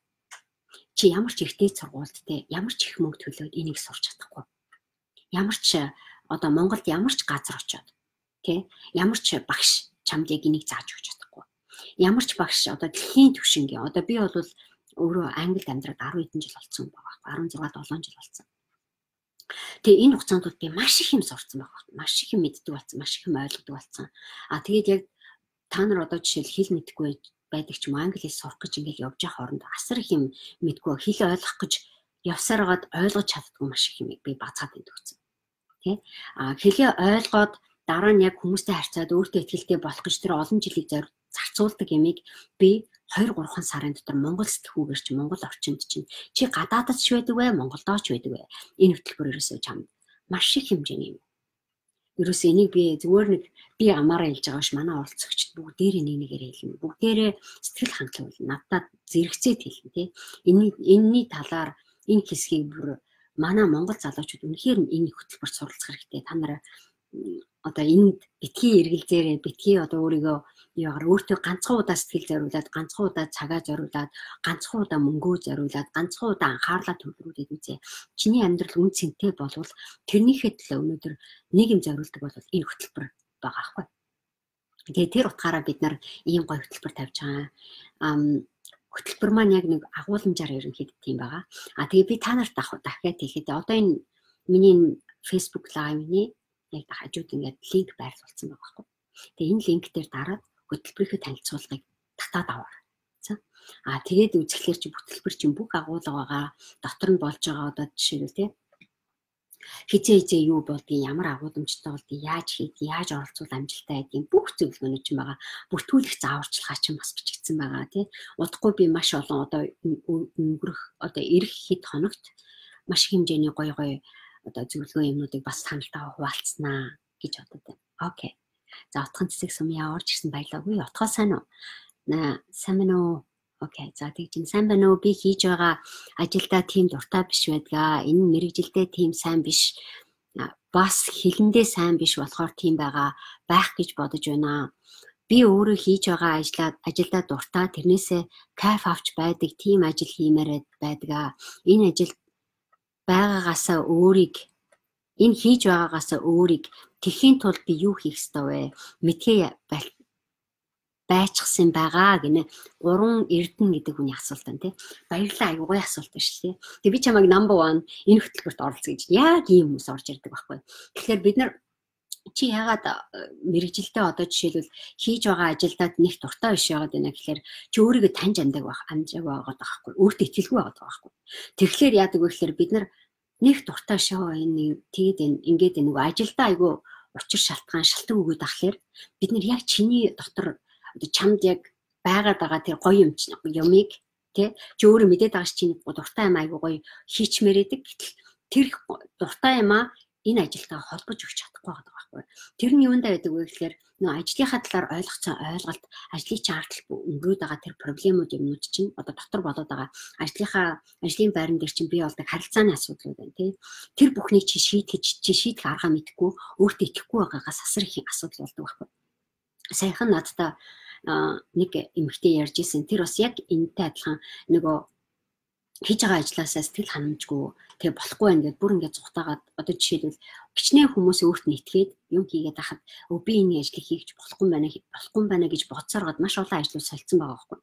Чи ямар ч ихтэй сургуульд тий ямар ч их мөнгө төлөөд энийг сурч чадахгүй. Ямар ч одоо Монголд ямар ч газар очиод тий ямар ч багш чамд яг энийг зааж өгч чадахгүй. Ямар ч багш одоо дэлхийн түвшингийн одоо би бол өөрөө Англид амьдраад 10 хэдэн жил болсон байгаа байхгүй 16-17 жил болсон. Тэгээ энэ хугацаанд би маш их юм сурцсан байгаа. Маш их юм мэддэг болсон, маш их юм ойлгодог болсон. Тэгээд яг та нар одоо жишээл хэл мэдэхгүй байдаг ч юм англи хэл сурах гэж ингээд явж байгаа хооронд асар их юм мэдгүй хэл ойлгох гэж явсараад ойлгож чаддгүй маш их юм би бацаад өгсөн. Тэ? Хэлээ ойлгоод дараа нь яг хүмүүстэй харьцаад өөртөө ихтэй болох гэж тэр олон жилийг зарцуулдаг юмыг би 2-3 сарын дотор Монгол сэтгүүгээр чи Монгол орчинд чинь чи гадаадд ч байдаг вэ, Монголдоо ч байдаг вэ? Энэ хөтөлбөр ерөөсөө чамд маш их хэмжээний юм. Ерөөсөө энийг би зүгээр нэг би амаараа хэлж байгаа ш манай оролцогчд бүгдээрээ нэгээр хэлнэ. Бүгдээрээ сэтгэл хангалуул надад зэрэгцээд хэлнэ тий. Энэний талаар энэ хэсгийг бүр манай Монгол залуучууд үнэхээр энэ хөтөлбөрт суралцах хэрэгтэй. Та нараа одоо энд битгий эргэлзээрээ битгий одоо өөрийгөө яагаар өөртөө ганцхан удаа сэтгэл зориулаад ганцхан удаа цагаа зориулаад ганцхан удаа мөнгөө зориулаад ганцхан удаа анхаарлаа төвлөрүүлээд үзье. Чиний амьдрал үн цэнтэй болвол тэрнийхээ төлөө өнөөдөр нэг юм зориулдаг бол энэ хөтөлбөр байгаа аахгүй. Тэгээ тэр утгаараа бид нар ийм гоё хөтөлбөр тавьж байгаа. Хөтөлбөр маань яг нэг агуулмжаар ерөнхийдөө тийм байгаа. Тэгээ би та нарт дахиад хэлэхэд одоо энэ миний Facebook live-ний яг хажууд ингээд линк байрлуулсан байгаа байхгүй. Тэгээ энэ линк дээр дараад хөтөлбөрийнхөө танилцуулгыг татаад аваарай. Тэгээд үзэхлээр чи хөтөлбөр чинь бүх агуулга байгаа. Дотор нь болж байгаа одоо жишээлбэл тий хизээ юу болдгийг ямар агуулмжтай болдгийг яаж хийх яаж оролцвол амжилттай байдгийг бүх зөвлөгөөнүүд чинь байгаа. Бүртгүүлэх зааварчилгаа чинь бас бичигдсэн байгаа тий. Удахгүй би маш олон одоо өнгөрөх одоо ирэх хэд хоногт маш хэмжээний гоё одоо зөвлөгөө юмнуудыг бас танилтаа хуваалцснаа гэж бодод байна. Окей. За утгын цэцэг сумья орж ирсэн баялаагүй. Утгаа сайн уу? Сайн байна уу? Окей. За тэгж сайн байна уу? Би хийж байгаа ажилдаа тийм дуртай биш байдгаа. Энэ мэрэгжилдээ тийм сайн биш. Бас хилэндээ сайн биш болохоор тийм байгаа байх гэж бодож байна. Би өөрөө хийж байгаа ажилдаа дуртай, тэрнээсээ кайф авч байдаг тийм ажил хиймээр байдаг. Энэ ажил байгаагаасаа энэ хийж байгаагаасаа өөрийг тэхийн тулд би юу хийх ёстой вэ? Мэдхээ байчихсан байгаа гинэ. 3 эрдэнэ гэдэг хүний асуулт байна тий. Баярлалаа, аюу гоё асуулт байна шүү тий. Тэг би чамайг number 1 энэ хөтөлбөрт оролцъё гэж яг ийм хүмүүс орж ирдэг байхгүй. Тэгэхээр бид нар чи яагаад мэрэгжилдээ одоо жишээлбэл хийж байгаа ажилдаа нэг дуртай биш байгаад байна гэхээр чи өөрийгөө таньж амдаг байгаад байхгүй. Өөртөө итгэлгүй байгаад байгаа байхгүй. Тэгэхээр яадаг вэ гэхээр бид нар нэг дуртай шоу энэ тэгээд ингээд нөгөө ажилдаа айгүй учир шалтгаан шалтгаан өгөөд ахлаар бид нар яг чиний дотор чамд яг байгаад байгаа тэр гоё юмыг тий чи өөрөө мэдээд байгаа чинь дуртай юм айгүй гоё хийчмээр идэг. Тэр дуртай юмаа энэ ажилтаа холбож өгч чадахгүй байгаа байхгүй. Тэр нь юундаа байдаг вэ гэхээр нөө ажлынхаа талаар ойлгоцсон ойлголт, ажлын чинь ардл өнгөрөөд байгаа тэр проблемууд юмнууд чинь одоо дотор болоод байгаа ажлын байран дээр чинь бий болдог харилцааны асуудлууд байна тий. Тэр бүхнийг чи шийдэх арга мэдхгүй, өөртөө итгэхгүй байгаагаас асар их асуудал болдог байхгүй. Саяхан надтай нэг эмэгтэй ярьж исэн. Тэр бас яг энэтэй адилхан нөгөө хийж байгаа ажилласаа сэтгэл ханамжгүй тэгээ болохгүй байна гэдээ бүр ингээд зүгтаагаад одоо жишээлбэл гिचнээ хүмүүс өөрт нь итгээд юм хийгээд ахад би энэ ажлыг хийж болохгүй байна гэж бодсооргоод маш олон ажлууд солилцсон байгаа байхгүй.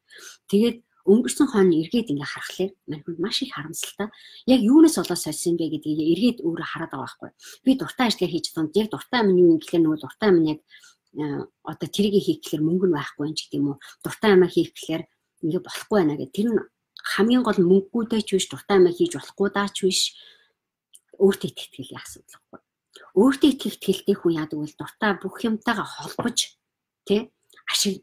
Тэгээд өнгөрсөн хойно эргээд ингээ харахаар манайд маш их харамсалтай. Яг юунаас болоод сольсон бэ гэдгийг эргээд өөрөө хараад байгаа байхгүй. Би дуртай ажлаа хийж байгаа. Яг дуртай юм юу гэхээр нөгөө дуртай юм яг одоо тэрийг хийх гэхээр мөнгө нь байхгүй юм ч гэдэг юм уу. Дуртай юм хийх гэхээр ингээ болохгүй байна гэдэг. Тэр нь хамгийн гол мөнгөгүй ч биш, дуртай юм хийж болохгүй даа ч биш. Өөртөө итгэлийн асуудал байхгүй. Өөртөө итгэлтэй хүн яадаг вэ? Дуртай бүх юмтайгаа холбож тий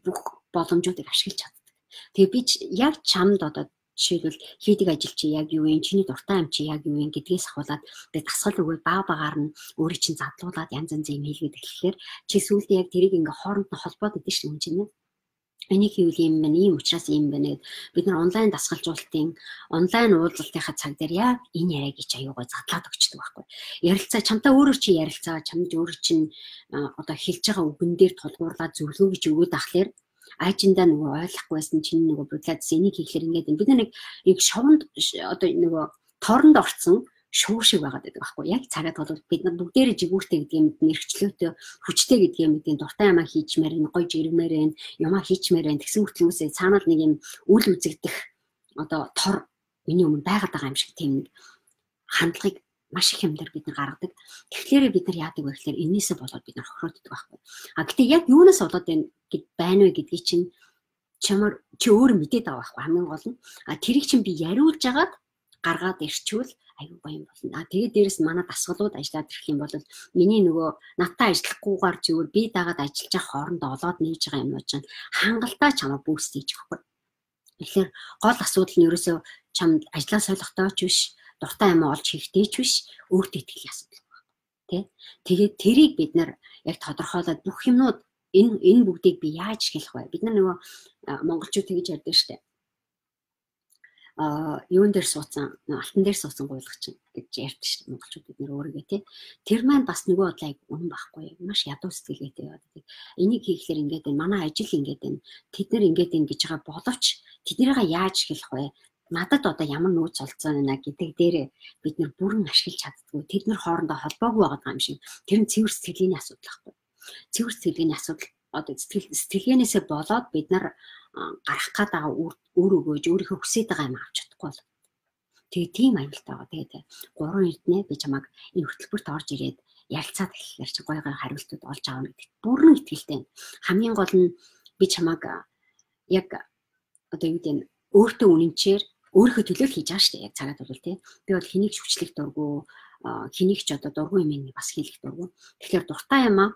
бүх боломжуудыг ашиглаж чаддаг. Тэгээ би яг чамд одоо жишээлбэл хийдэг ажил чи яг юу вэ? Чиний дуртай юм чи яг юу вэ гэдгээс ахуулаад би дасгал өгөөд баг-багаар нь өөрийг чинь задлуулад янз янз юм хийлгээд эхлэхээр чи сүүлдээ яг тэрийг ингээ хооронд нь холбоод идэв шүү дээ. Энийг хийвэл юм байна, ийм учраас ийм байна гэд бид нар онлайн дасгалжуулалтын онлайн уулзалтынхаа цаг дээр яг энэ яриаг ич аюугаа задлаад өгчдөг байхгүй. Ярилцаа чамтай өөрөө чи ярилцаа, чамд өөрөө чинь одоо хэлж байгаа үгэн дээр тулгуурлаад зөвлөгөө гэж өгөөд ахлаар айжиндаа нөгөө ойлгохгүйсэн чинь нөгөө бүдлээс энийг хийхлээр ингээд бид нар нэг шовонд одоо нөгөө тооронд орцсон шуу шиг байгаад байдаг байхгүй. Яг цагаад бол бид нар бүгдээрээ жигүүртэй гэдэг юм мэрэгчлөөтэй хүчтэй гэдэг юм эдийн дуртай юмаа хийчмээр энэ гоё жиргмээр энэ юмаа хийчмээр энэ тэгсэн мэт хүмүүсээ цаанаад нэг юм үл үзэгдэх одоо тор миний өмнө байгаад байгаа юм шиг тийм нэг хандлагыг маш их юм дээр бид нар гаргадаг. Тэгэхээр бид нар яадаг вэ гэхээр энээсээ болоод бид нар хохироод идэх байхгүй. А гэтээ яг юунаас болоод байна вэ гэдгийг чинь чи өөрөө мэдээд байгаа байхгүй хамгийн гол нь. А тэрийг чинь би яриулж агаад гаргаад ирчүүл аюу гоё юм болно. Тэгээд дээрэс манай дасгалууд ажиллаад ирэх юм бол миний нөгөө надтай ажиллахгүйгээр зүгээр би дагаад ажиллаж байгаа хоорондоо олоод нээж байгаа юмнууд чинь хангалттай чамаа бүүст хийж өгөхгүй. Тэгэхээр гол асуудал нь ерөөсөө чамд ажлаа солихтой ч биш, дуртай юм олж хийхтэй ч биш, өөртөө итгэлийн асуудал байна. Тэ? Тэгээд тэрийг бид нар яг тодорхойлоод бүх юмнууд энэ бүгдийг би яаж хэлэх вэ? Бид нар нөгөө монголчууд тэгж ярьдаг штэ. Юун дээр суудсан, алтан дээр суудсан гуйлгач гэж ярьдаг шүү дээ монголчууд бид нэр өөригөө тий. Тэр маань бас нөгөө бодлыг үнэн байхгүй. Маш ядуу сэтгэлгээтэй байдаг. Энийг хийхлээр ингээд энэ манай ажил ингээд энэ тэд нар ингээд энэ гэж байгаа боловч тэднийгээ яаж хэлэх вэ? Надад одоо ямар нөөц олцсон байна гэдэг дээрээ бид нар бүрэн ашиглаж чаддгүй. Тэд нар хоорондоо холбоогүй байгаа юм шиг. Тэр нь цэвэр сэтгэлийн асуудал байхгүй. Цэвэр сэтгэлийн асуудал одоо сэтгэлгээнээсээ болоод бид нар гарах гээд байгаа үр өгөөж өөрийнхөө хүсэж байгаа юм авч чадахгүй бол. Тэгээ тийм аюултай байгаа. Тэгээд 3 эрдэнэ би чамайг энэ хөтөлбөрт орж ирээд ярилцаад эхлэхээр чи гой хариултууд олж авах гэдэгт бүрэн итгэлтэй. Хамгийн гол нь би чамайг яг одоо юу гэдэг нь өөртөө үнэнчээр өөрийнхөө төлөөл хийж байгаа шүү дээ. Яг цагаад бол тий. Би бол хэнийг ч хүчлэх дурггүй, хэнийг ч одоо дургүй юм бас хийх дурггүй. Тэгэхээр дуртай юм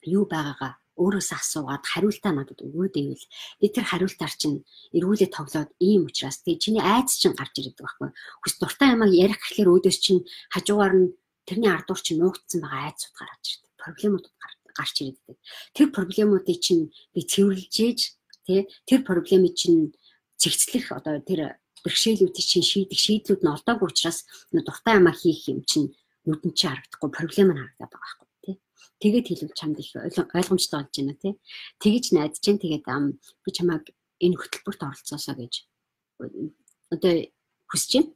юу байгаагаа өөрөөсөө асуугаад хариултаа надад өгөөд ивэл би тэр хариултаар чинь эргүүлээ тоглоод ийм учраас тэгээ чиний айц чинь гарч ирдэг байхгүй. Хүс дуртай юмаа ярих гэхлээр өөдөөс чинь хажуугаар нь тэрний ардуур чинь нуугдсан байгаа айцуд гараад ирдэг. Проблемууд гарч ирдэг. Тэр проблемуудыг чинь би цэвэрлж ээж тэр проблемыг чинь цэгцлэх одоо тэр бэрхшээлүүдийг чинь шийдэх шийдлүүд нь олдоогүй учраас дуртай юмаа хийх юм чинь нүдэн чинь харагдахгүй проблем нь харагдаад байгаа байхгүй тий. Тэгээд хэлвэл чамд их ойлгомжтой болж байна тий. Тэгэж найдаж чинь тэгээд би чамайг энэ хөтөлбөрт оролцоосоо гэж одоо хүсэж байна.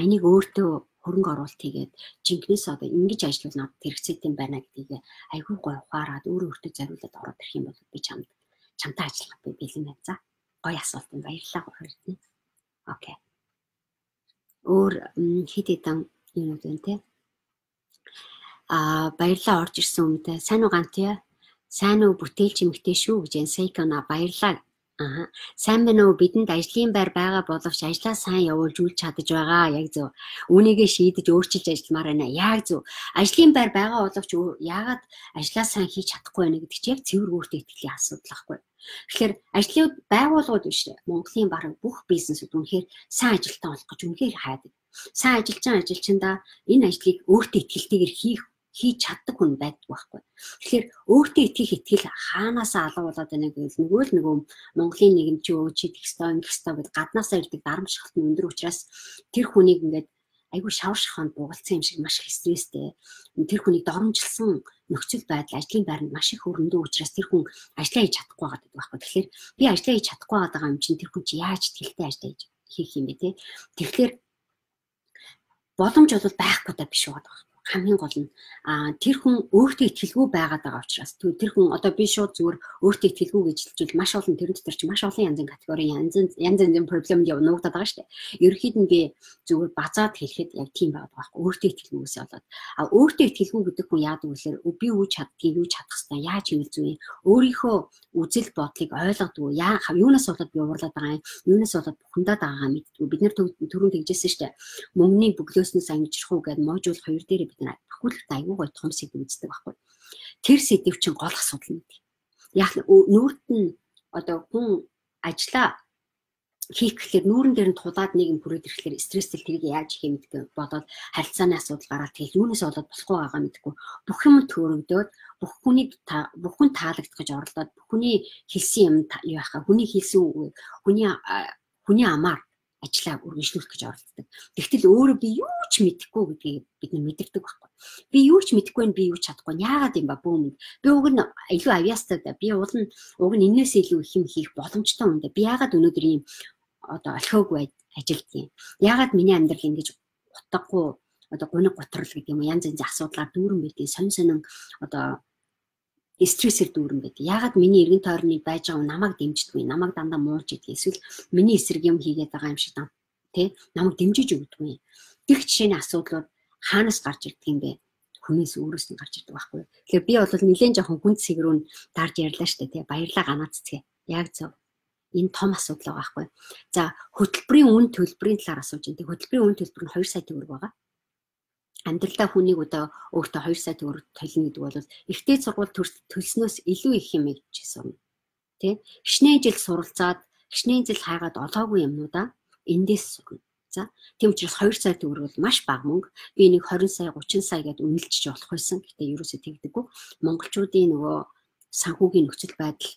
Энийг өөртөө хөрөнгө оруулалт хийгээд жинкнээс одоо ингэж ажиллавал надад хэрэгцээтэй юм байна гэдгийг айгүй гой ухаарад өөртөө зориулаад ороод ирэх юм бол би чамтай ажиллах би бэлэн байна. За гоё асуулт юм баярлалаа гоо. Окей. Өөр хэд хэдэн юмуд байна те. Баярлалаа орж ирсэн өмнөдөө сайн уу Гантия? Сайн уу бүтээлч эмэгтэй шүү гэж Сейкона баярлалаа. Сайн байна уу? Бидэнд ажлын байр байгаа боловч ажлаа сайн явуулж үйл чадаж байгаа. Яг зөв. Үүнийгээ шийдэж өөрчилж ажилламаар байна. Яг зөв. Ажлын байр байгаа боловч яагаад ажлаа сайн хийж чадахгүй байна гэдэг чинь яг цэвэр өөртөө итгэлийн асуудал байхгүй. Тэгэхээр ажлын байгууллагууд биш Монголын бараг бүх бизнесүүд үнэхээр сайн ажилтан болох гэж үнэхээр хайдаг. Сайн ажилчиндаа энэ ажлыг өөртөө итгэлтэйгээр хийж чаддаг хүн байдаг байхгүй. Тэгэхээр өөртөө итгэх итгэл хаанаасаа алгуулад байна гэвэл нөгөө Монголын нийгэм чи өөчид их стон гэд гаднаасаа ирдэг дарамт шахалт нь өндөр учраас тэр хүнийг ингээд айгүй шавар шаханд бугалцсан юм шиг маш их стресстэй. Тэр хүнийг доромжилсан нөхцөл байдал ажлын байранд маш их өрөндөө учраас тэр хүн ажиллаа хийж чадахгүй байгаа байхгүй. Тэгэхээр би ажиллаа хийж чадахгүй байгаа юм чинь тэр хүн чи яаж тэлтэй ажиллаа хийх юм бэ те. Тэгэхээр боломж бол байхгүй та биш байгаа. Хамгийн гол нь тэр хүн өөртөө итгэлгүй байгаад байгаа учраас тэр хүн одоо би шууд зүгээр өөртөө итгэлгүй гэж хэлжүүл маш олон тэр дотор ч маш олон янзын категори янзын проблемд явагдаад байгаа шүү дээ. Ерөнхийд нь би зүгээр базаад хэлэхэд яг тийм байгаад байгаа байхгүй. Өөртөө итгэлгүйгээс болоод өөртөө итгэлгүй гэдэг хүн яадаг вэ? Би юу чаддгийг юу чадах хэвээр яаж хийвэл зүг юм? Өөрийнхөө үзэл бодлыг ойлгодог. Юунаас болоод би уурлаад байгаа юм? Юунаас болоод бухимдаад байгаагаа мэддэг. Бид нэр түрүүнд хэлжсэн шүү дээ. Мөнгөний бөглөөснөөс ангижрах уу гэдэг модуль 2 дээр бид нар багуулгад айгүй гой том сэдв үздэг байхгүй. Тэр сэдв чинь гол асуудал юм. Яг нүүрт нь одоо хүн ажиллаа хийх гэхлээр нүүрэн дээр нь тулаад нэг юм бүрээд ирэхлээр стресстэй тэрийг яаж хийх юм гэдгийг бодоод харилцааны асуудал гараад тэгэл юунаас болоод болохгүй байгаа мэдгүй бүх юм төрөгдөөд бүх хүн таалагдах гэж оролдоод бүх хүний хэлсэн юм юу яхаа хүний хэлсэн үг хүний амаар ажлаа үргэлжлүүлэх гэж оролддог. Тэгтэл өөрөө би юу ч мэдэхгүй гэдгийг бид нар мэдэрдэг байхгүй. Би юу ч мэдэхгүй нь би юу ч чадахгүй. Яагаад юм ба бөөмөнд. Би уг нь илүү авьяастай да. Би уг нь энээс илүү их юм хийх боломжтой юм да. Би яагаад өнөөдөр ийм одоо олхиогүй ажилдгийг. Яагаад миний амьдрал ингэж утгагүй одоо гуниг готрол гэдэг юм янз янзын асуудлаар дүүрэн байдгийг сонин одоо стрессээр дүүрэн байдаг. Яагаад миний эргэн тойрныг байж байгаа намайг дэмждэггүй, намайг дандаа муулж идэг. Эсвэл миний эсрэг юм хийгээд байгаа юм шиг тий намайг дэмжиж өгдөггүй. Гэх жишээний асуудлууд хаанаас гарч ирдэг юм бэ? Хүнээс өөрөөс нь гарч ирдэг байхгүй. Тэгэхээр би бол нэлээд жоохон хүн цэг рүү дарж ярьлаа штэ тий. Баярлаа ганаа цэцгээ. Яг зөв. Энэ том асуудал байгаа байхгүй. За хөтөлбөрийн үн төлбөрийн талаар асууж байна. Хөтөлбөрийн үн төлбөр нь 2 сая төгрөг байгаа. Амьдралдаа хүнийг одоо өөртөө 2 сая төгрөг төлнө гэдэг бол эртний сургууль төлснөөс илүү их юм гэж сурна. Тэ? Хичнээн жил суралцаад, хичнээн жил хайгаад олоогүй юмнуудаа эндээс сурна. За, тийм учраас 2 сая төгрөг бол маш бага мөнгө. Би энийг 20 сая, 30 сая гэдээ үнэлж болох байсан. Гэтэ ерөөсөө тэгдэггүй. Монголчуудын нөгөө санхүүгийн нөхцөл байдал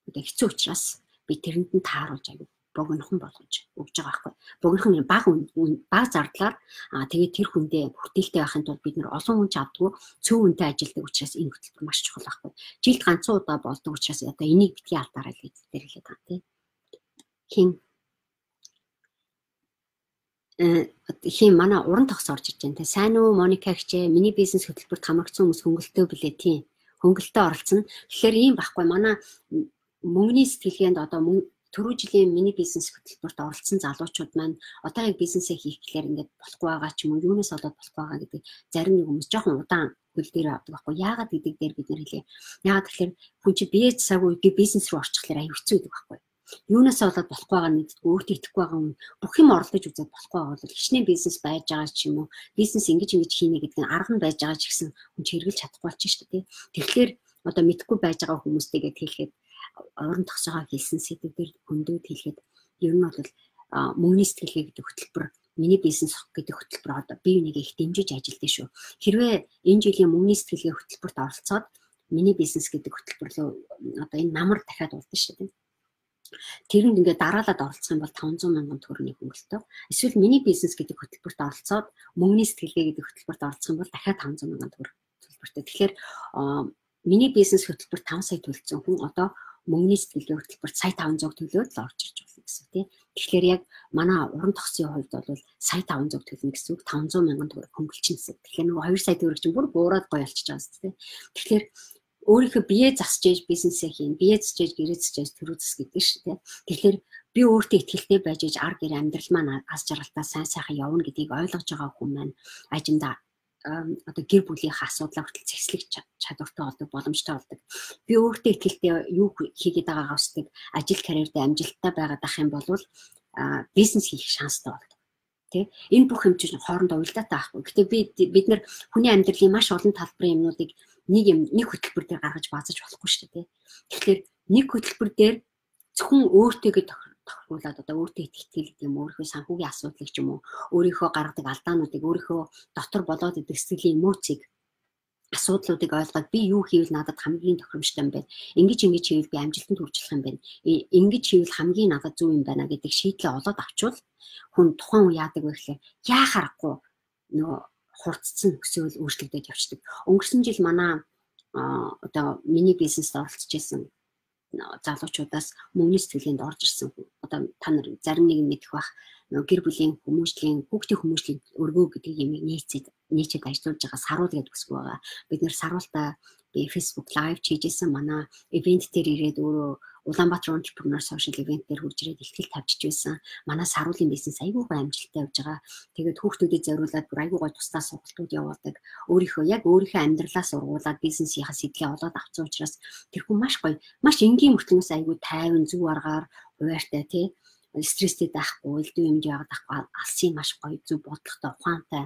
одоо хэцүү учраас би тэрэнд нь тааруулж аяг богинохон болгож өгж байгаа байхгүй. Богинохон бага зардлаар тэгээд тэр хүндээ хүртээлтэй байхын тулд бид нар олон хүн чаддгүй цөөн үнэтэй ажилдаг учраас энэ хөтөлбөр маш чухал байхгүй. Жилд ганцхан удаа болдог учраас одоо энийг битгий алдаарай гэж дээр хэлээд байгаа тийм. Хин манай уран тогс орж иж байна те. Сайн уу Моника хчээ миний бизнес хөтөлбөрт хамрагдсан хүмүүс хөнгөлтөө билээ тийм. Хөнгөлтөө оролцсон. Тэгэхээр ийм байхгүй манай мөнгөний сэтгэлгээнд одоо түрүү жилийн миний бизнес хөтөлбөрт оролцсон залуучууд маань одоо яг бизнесээ хийх гэхээр ингээд болохгүй байгаа ч юм уу юунаас болоод болохгүй байгаа гэдэг зарим нэг хүмүүс жоохон удаан хөл дээр авдаг байхгүй. Яагаад гэдэг дээр бид нэр хэлээ. Яагаад тэгэхээр хүн чи бие засаагүй би бизнес рүү орчихлоор аюу хэцүү гэдэг байхгүй. Юунаас болоод болохгүй байгаа нэгддэг өөртөө итгэхгүй байгаа хүн бүх юм оролдож үзээд болохгүй байгаа бол хичнээн бизнес байж байгаа ч юм уу бизнес ингэж хийнэ гэдэг нь арга нь байж байгаа ч гэсэн хүн хэрэгжилж чадахгүй болчих шүү дээ. Тэгэхээр одоо мэдхгүй байж байгаа хүмүүстэйгээ хэлэхэд орон тогсоогоо хэлсэн сэдвээр хөндөөд хэлэхэд ер нь бол мөнгөний сэтгэлгээ гэдэг хөтөлбөр миний бизнес гэдэг хөтөлбөр одоо бие бинийгээ их дэмжиж ажилдсан шүү. Хэрвээ энэ жилийн мөнгөний сэтгэлгээ хөтөлбөрт оролцоод миний бизнес гэдэг хөтөлбөрлөө одоо энэ намар дахиад урдсан шүү дээ. Тэрэнд ингээд дараалаад оролцох юм бол 500 мянган төгрөгийн хөнгөлөлтөө. Эсвэл миний бизнес гэдэг хөтөлбөрт оролцоод мөнгөний сэтгэлгээ гэдэг хөтөлбөрт оролцох юм бол дахиад 500 мянган төгрөг хөтөлбөртэй. Тэгэхээр миний бизнес хөтөлбөрт 5 сая төлсөн хүн одоо мөнгөний сэтгэлгээ хөтөлбөрт сая 500 төлөөд л орж ирж болно гэсэн тийм. Тэгэхээр яг манай уран тогтсын хувьд бол сая 500 төлнө гэсэн үг 500 мянган төгрөг хөнгөлчин гэсэн. Тэгэхээр нөгөө 2 сая төгрөг чинь бүр буураад гоё болчихж байгаа юм тийм. Тэгэхээр өөрийнхөө бие засч ээж бизнесээ хийн, бие засч ээж гэрээ засч ээж төрөө зас гэдэг шүү дээ. Тэгэхээр би өөртөө итгэлтэй байж ээж ар гэр амьдрал маань аз жаргалтай сайн сайхан явна гэдгийг ойлгож байгаа хүн маань ажинда одоо гэр бүлийнхаа асуудлаа хүртэл зэслэх чадвартай болдог, боломжтой болдог. Би өөртөө итгэлтэй юу хийгээд байгаагаа хүсдэг, ажил карьердээ амжилттай байгаад ах юм бол бизнес хийх шанстай болдог. Тэ? Энэ бүх юм чинь хоорондоо уялдаатай байхгүй. Гэтэ бид нар хүний амьдралын маш олон талбарын юмнуудыг нэг хөтөлбөр дээр гаргаж баазаж болохгүй шүү дээ. Тэгэхээр нэг хөтөлбөр дээр зөвхөн өөртөө тохируулаад одоо өөртөө итгэл гэдэг юм, өөрийнхөө санхүүгийн асуудлыг ч юм уу, өөрийнхөө гаргадаг алдаануудыг, өөрийнхөө дотор болоод идэг сэтгэлийн эмоцийг, асуудлуудыг ойлгоод би юу хийвэл надад хамгийн тохиромжтой юм бэ? Ингэж хийвэл би амжилтанд хүрч болох юм байна. Ингэж хийвэл хамгийн надад зөв юм байна гэдэг шийдлээ олоод авчвал хүн тухайн үе яадаг вэ гэхээр яахаарахгүй нөгөө хурцсан өсөөл өөрчлөгдөж явчихдаг. Өнгөрсөн жил манай одоо миний бизнест оролцож исэн залуучуудаас мөнгөний сэтгэлгээнд орж ирсэн хүн. Одоо та нар зарим нэг мэдэх бах гэр бүлийн хүмүүжлийн, хүүхдийн хүмүүжлийн өргөө гэдэг юмыг нийцээд ажиллаж байгаа саруул гэдэг үсгүй байгаа. Бид нэр саруултаа би Facebook live хийжсэн манай ивент дээр ирээд өөрөө Улаанбаатар entrepreneur social event дээр хурж ирээд ихтгэл тавьчих байсан. Манай саруулын бизнес айгүй гой амжилттай явж байгаа. Тэгээд хүүхдүүдэд зориулаад бүр айгүй гой тусдаа сургалтууд явуулдаг. Өөрийнхөө амьдралаа сургуулаад бизнесийнхаа сэтлээ олоод авсан учраас тэр хүн маш гоё, маш энгийн мөртлөөс айгүй тайван зүг аргаар хуваартай тий стресстэй байхгүй, элдв юмд яваад байхгүй, алсын маш гоё зүг бодлоготой, ухаантай,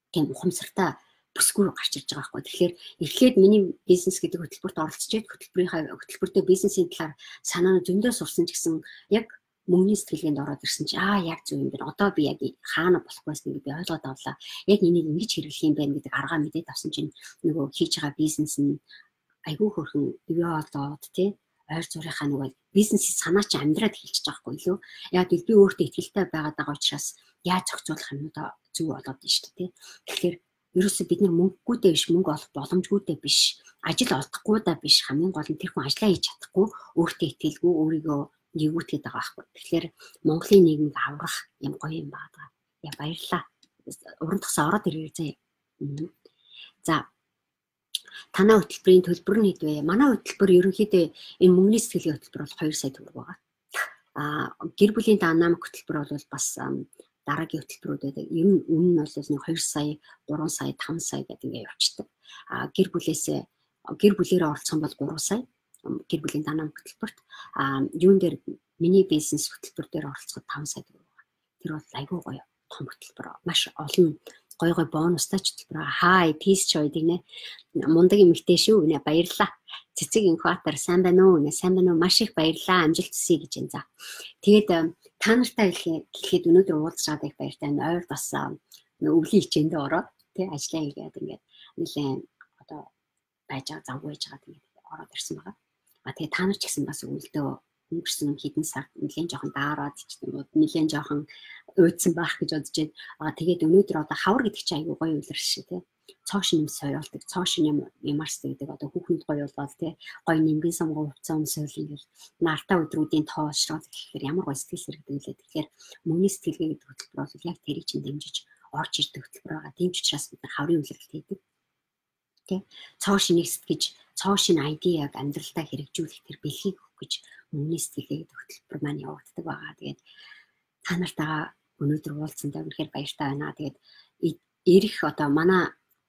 тийм ухамсартай бүсгүй гарч ирж байгаа байхгүй. Тэгэхээр эхлээд миний бизнес гэдэг хөтөлбөрт оролцож хөтөлбөртэй бизнесийн талаар санаа зөндөө сурсан ч гэсэн яг мөнгөний сэтгэлгээнд ороод ирсэн чи яг зөв юм байна. Одоо би яг хаана болох байсан гэж би ойлгоод авлаа. Яг энийг ингэж хэрэглэх юм байна гэдэг аргаа мэдээд авсан чинь нөгөө хийж байгаа бизнес нь айгүй хөрхөн ивээ олоод тий ойр зургийнхаа нөгөө бизнесийн санаа чи амьдраад эхэлчихэж байгаа хгүй юу. Яг би өөртөө итгэлтэй байгаад байгаа учраас яаж зохицуулах юм даа зүг болоод байна шүү дээ тий. Тэгэхээр ерөөсөө бид нар мөнгөгүйдээ биш, мөнгө олох боломжгүйдээ биш, ажил олдохгүйдээ биш, хамгийн гол нь тэр хүн ажиллаа хийж чадахгүй, өөртөө итгэлгүй, өөрийгөө нэгүтгэж байгаа байхгүй. Тэгэхээр Монголын нийгэмд аврах юм гоё юм байна. Яа баярлаа. Уран тогсоо ороод ирээ заяа. За танай хөтөлбөрийн төлбөр нь хэд вэ? Манай хөтөлбөр ерөнхийдөө энэ мөнгөний сэтгэлгээ хөтөлбөр бол 2 сая төгрөг байгаа. Гэр бүлийн даанамаг хөтөлбөр бол бас дараагийн хөтөлбөрүүдэд ер нь үнэ нь бол 2 сая, 3 сая, 5 сая гэдэг ингээ явчихдаг. Гэр бүлээрээ оролцсон бол 3 сая. Гэр бүлийн даанамаг хөтөлбөрт юун дээр миний бизнес хөтөлбөр дээр оролцоход 5 сая төгрөг байгаа. Тэр бол айгүй гоё том хөтөлбөр. Маш олон гоё бонустай хөтөлбөр. Хай, peace joy гинэ. Мундаг эмэгтэй шүү гинэ. Баярлаа. Цэцэг инкуатор сайн байна уу? Сайн байна уу? Маш их баярлаа. Амжилт хүсье гэж энэ за. Тэгээд та нартай хэлэхэд өнөөдөр уулзаад их баяртай. Ойр бас өвлийн хичээндээ ороод тий ажиллаа хийгээд ингээд нэлээд одоо байж байгаа завгүй байж байгаа тэгээд ороод ирсэн байгаа. Тэгээд та нар ч гэсэн бас өвөлдөө өнгөрсөн хэдэн сард нэлээд жоохон даараад нэлээд жоохон уйдсан байх гэж бодож байна. Тэгээд өнөөдөр одоо хавар гэдэг чинь айгүй гоё үйлрэл шээ тий. Цоошин юм соёолдог, цоошин юм ямарс гэдэг одоо хүүхэнд гоё болол тий гоё нэмгэн самгуу хувцас өмсөөл ингээд наартаа өдрүүдийн тоошрол гэхээр ямар гоё сэтгэл сэргдэг лээ. Тэгэхээр мөнгөний сэтгэлгээ гэдэг хөтөлбөр бол яг тэрийг чинь дэмжиж орж ирдэг хөтөлбөр байгаа. Тийм ч учраас бид нар хаврын үйлрэлт хийдэг. Тий цоошиныг сэтгэж, цоошин айдиаг амьдралдаа хэрэгжүүлэх тэр бэлхийг өгөх гэж мөнгөний сэтгэлгээ гэдэг хөтөлбөр маань явагддаг байгаа. Тэгээд та нартайгаа өнөөдөр уулзсандаа үнэхээр баяртай байна. Тэгээд ирэх одоо манай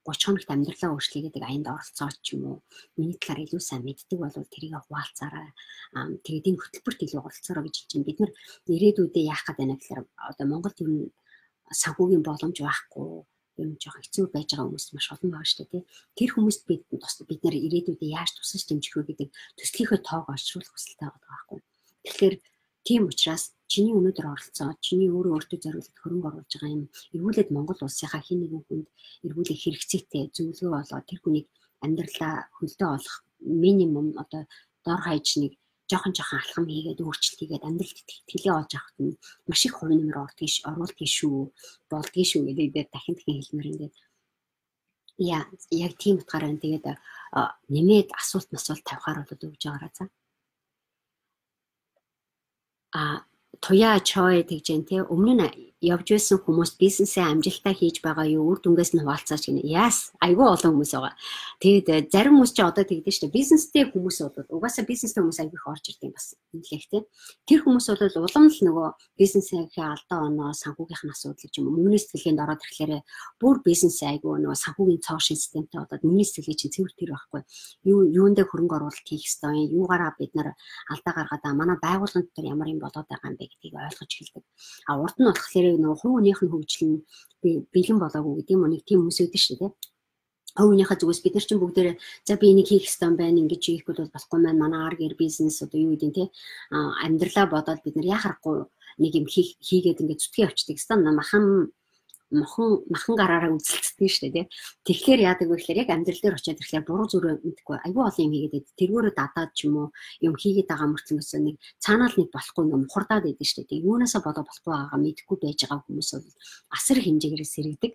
30 хоногт амьдралаа өөрчлөе гэдэг аянд оролцоод ч юм уу миний талаар илүү сайн мэддэг бол тэрийг хуваалцаарай. Тэгээд энэ хөтөлбөрт илүү оролцоорой гэж хэлж байна. Бид нар ирээдүйдээ яах гээд байна гэхээр одоо Монголд юм санхүүгийн боломж байхгүй, юм жоохон хэцүү байж байгаа хүмүүс маш олон байгаа шүү дээ. Тэр хүмүүст бид нар ирээдүйдээ яаж тусаж дэмжих вэ гэдэг төслийнхөө тоог олшруулах хүсэлтэй байгаа байхгүй. Тэгэхээр тийм учраас чиний өнөөдөр оролцоод чиний өөртөө зориулж хөрөнгө оруулж байгаа юм эргүүлээд Монгол улсынхаа хэн нэгэн хүнд эргүүлэх хэрэгцээтэй зөвлөгөө болоод тэр хүнийг амьдралаа хөлдөө олох минимум одоо дор хаяж нэг жоохон алхам хийгээд өөрчлөлт хийгээд амьдралд итгэлээ олж авахт нь маш их хувь нэмэр оруулдгийг шүү, болдгийг шүү гэдэг дахин хэлмээр ингээд яг тийм утгаараа тэгээд нэмээд асуулт тавихаар бол өгж байгаараа за. Туяа чой тэгжэн тий өмнө нь явж байсан хүмүүс бизнесээ амжилттай хийж байгаа юу үр дүнгээс нь хуваалцаач гинэ. Яас айгүй олон хүмүүс байгаа. Тэгээд зарим хүмүүс ч одоо тэгдэж штэ бизнестэй хүмүүс бол угаасаа бизнестэй хүмүүс айгүй их орж ирдэг бас нэлээх тий. Тэр хүмүүс бол улам л нөгөө бизнесийнхээ алдаа оноо санхүүгийнх нь асуудал ч юм уу мөнгөний сэтгэлгээнд ороод ирэхлээрээ бүр бизнесээ айгүй нөгөө санхүүгийн цоо системтэй одоо мөнгөний сэтгэлгээ чинь цэвэр тэр байхгүй. Юундээ хөрөнгө оруулалт хийх ёстой юм юугаараа бид нар алдаа гаргаад манай байгууллагын дотор ямар юм болоод байгаа юм бэ гэдгийг ойлгож хэлдэг. Урд нь болохоор нөгөө хувь хүнийх нь хөгжил нь бэлэн болоогүй гэдэг юм уу нэг тийм хүмүүс өгдөө шүү дээ. Хувь хүнийхээ зүгээс бид нар чинь бүгдээрээ за би энийг хийх ёстой байна ингэж хийхгүй бол болохгүй маань манай аргэр бизнес одоо юу гэдэг те амьдралаа бодоод бид нар яхахгүй нэг юм хийгээд ингээд зүтгий авчдаг. Стан махан гараараа үзэлцдэг шүү дээ. Тэгэхээр яадаг вэ гэхээр яг амьдрал дээр очиад ирэхлээр буруу зүрх мэдгүй айгүй олон юм хийгээд тэргүүрээ дадаад ч юм уу юм хийгээд байгаа мөртлөөс нэг цаанаал нэг болохгүй юм хурдаад байдаг шүү дээ. Юунаасаа болоо болохгүй байгаа мэдгүй байж байгаа хүмүүс бол асар хэмжээгээр сэрэгдэг.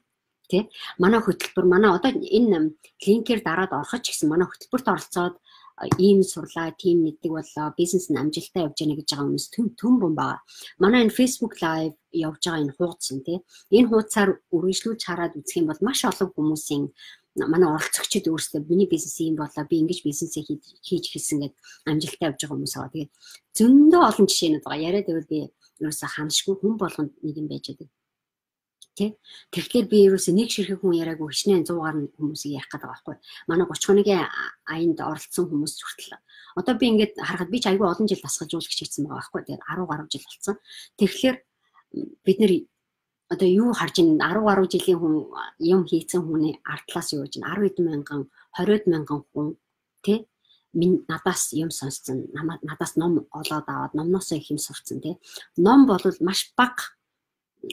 Тэ манай хөтөлбөр манай одоо энэ линкээр дараад орохч гэсэн манай хөтөлбөрт оролцоод ийм сурлаа, тийм мэддэг боллоо, бизнес нь амжилттай явж байна гэж байгаа хүмүүс төм бом байгаа. Манай энэ Facebook live явж байгаа энэ хуудас нь тий. Энэ хуудасаар үргэлжлүүлж хараад үзэх юм бол маш олон хүмүүсийн манай оролцогчид өөрсдөө миний бизнес ийм боллоо, би ингэж бизнесээ хийж хэлсэн гэд амжилттай явж байгаа хүмүүс байгаа. Тэгээд зөндөө олон жишээнүүд байгаа. Яриад байвал би ерөөсө ханашгүй хүн болгонд нэг юм байж байгаа. Тэгэхээр би ерөөсөө нэг ширхэг хүн яриаггүй хичнээн 100-аар хүмүүсийг ярих гэдэг байгаа байхгүй. Манай 30 хоногийн аянд оролцсон хүмүүс хүртэл. Одоо би ингээд харахад би ч айгүй олон жил дасгалжуулагч хийсэн байгаа байхгүй. Тэгээд 10 гаруй жил болсон. Тэгэхээр бид нэр одоо юу харж ин 10 гаруй жилийн хүн юм хийцэн хүний ардлаас юу гэж 10 мянган 20 мянган хүн тий надаас юм сонссон. Надаас ном олоод аваад номноосоо их юм сурцсан тий. Ном бол маш бага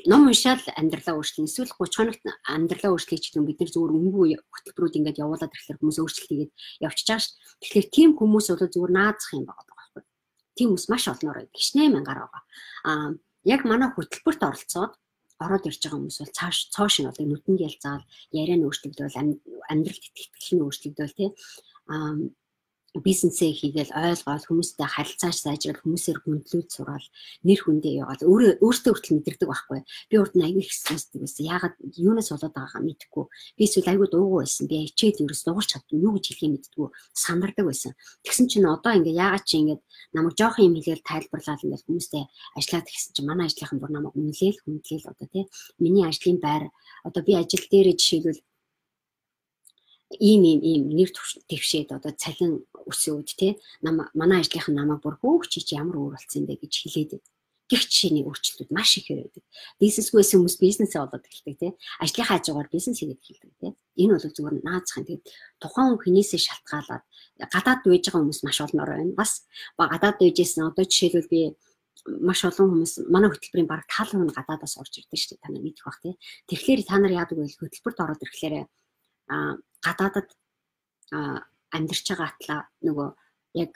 ном уншаал амьдралаа өөрчлөн эсвэл 30 хоногт амьдралаа өөрчлөж гэдэг бид нар зөвхөн өнгөө хөтөлбөрүүд ингээд явуулаад ирэхлээр хүмүүс өөрчлөлт хийгээд явчихж байгаа шүү. Тэгэхээр тийм хүмүүс бол зөвхөн наазах юм байгаа байхгүй. Тийм хүмүүс маш олноор байдаг. Гişнээ мянгаар байгаа. Яг манай хөтөлбөрт оролцоод ороод ирж байгаа хүмүүс бол цоош нь бол нүдэн ялзаал яриа нь өөрчлөгдөөл амьдралд итгэл нь өөрчлөгдөөл тий бизнесээ хийгээл ойлгоод хүмүүстэй харилцаач сайжрал хүмүүсээр гүндлүүлж сураал нэр хүндээ яваад өөртөө хүртэл мэдэрдэг байхгүй. Би урд нь аягүй их стресстэй байсан. Яагаад юунаас болоод байгаагаа мэдэхгүй. Би эсвэл аягүй дуугүй байсан. Би хичээл ерөөс дуурч чаддгүй юу гэж хэлхийг мэддэггүй сандардаг байсан. Тэгсэн чинь одоо ингээ яагаад чи ингээ намайг жоохон юм хэлээл тайлбарлаад ингээ хүмүүстэй ажиллаад гэсэн чинь манай ажлынхан бүр намайг үнэлээл хүндлээл одоо тий миний ажлын байр одоо би ажил дээр жишээлбэл ийм нэр твшээд одоо цалин өсөөд тий манай ажлынхан намайг бүр хөөгч чи ямар өөр болсон юм бэ гэж хэлээд гих чиний өөрчлөлтүүд маш ихээр байдаг. Бизнесгүйс хүмүүс бизнесээ болоод эхэлдэг тий ажлынхаа хажуугаар бизнес хийгээд эхэлдэг тий энэ бол зүгээр наазахын тэгээд тухайн хүнээсээ шалтгаалаад гадаад байж байгаа хүмүүс маш олноор байна. Бас гадаад байжсэн одоо жишээлбэл би маш олон хүмүүс манай хөтөлбөрийн баг 70% гадаадаас орж ирдэг шүү дээ та нар мэдэх бах тий. Тэгэхээр та нар яадаг вэ хөтөлбөрт ороод ирэхлээр гадаадад амьдарч байгаа атлаа нөгөө яг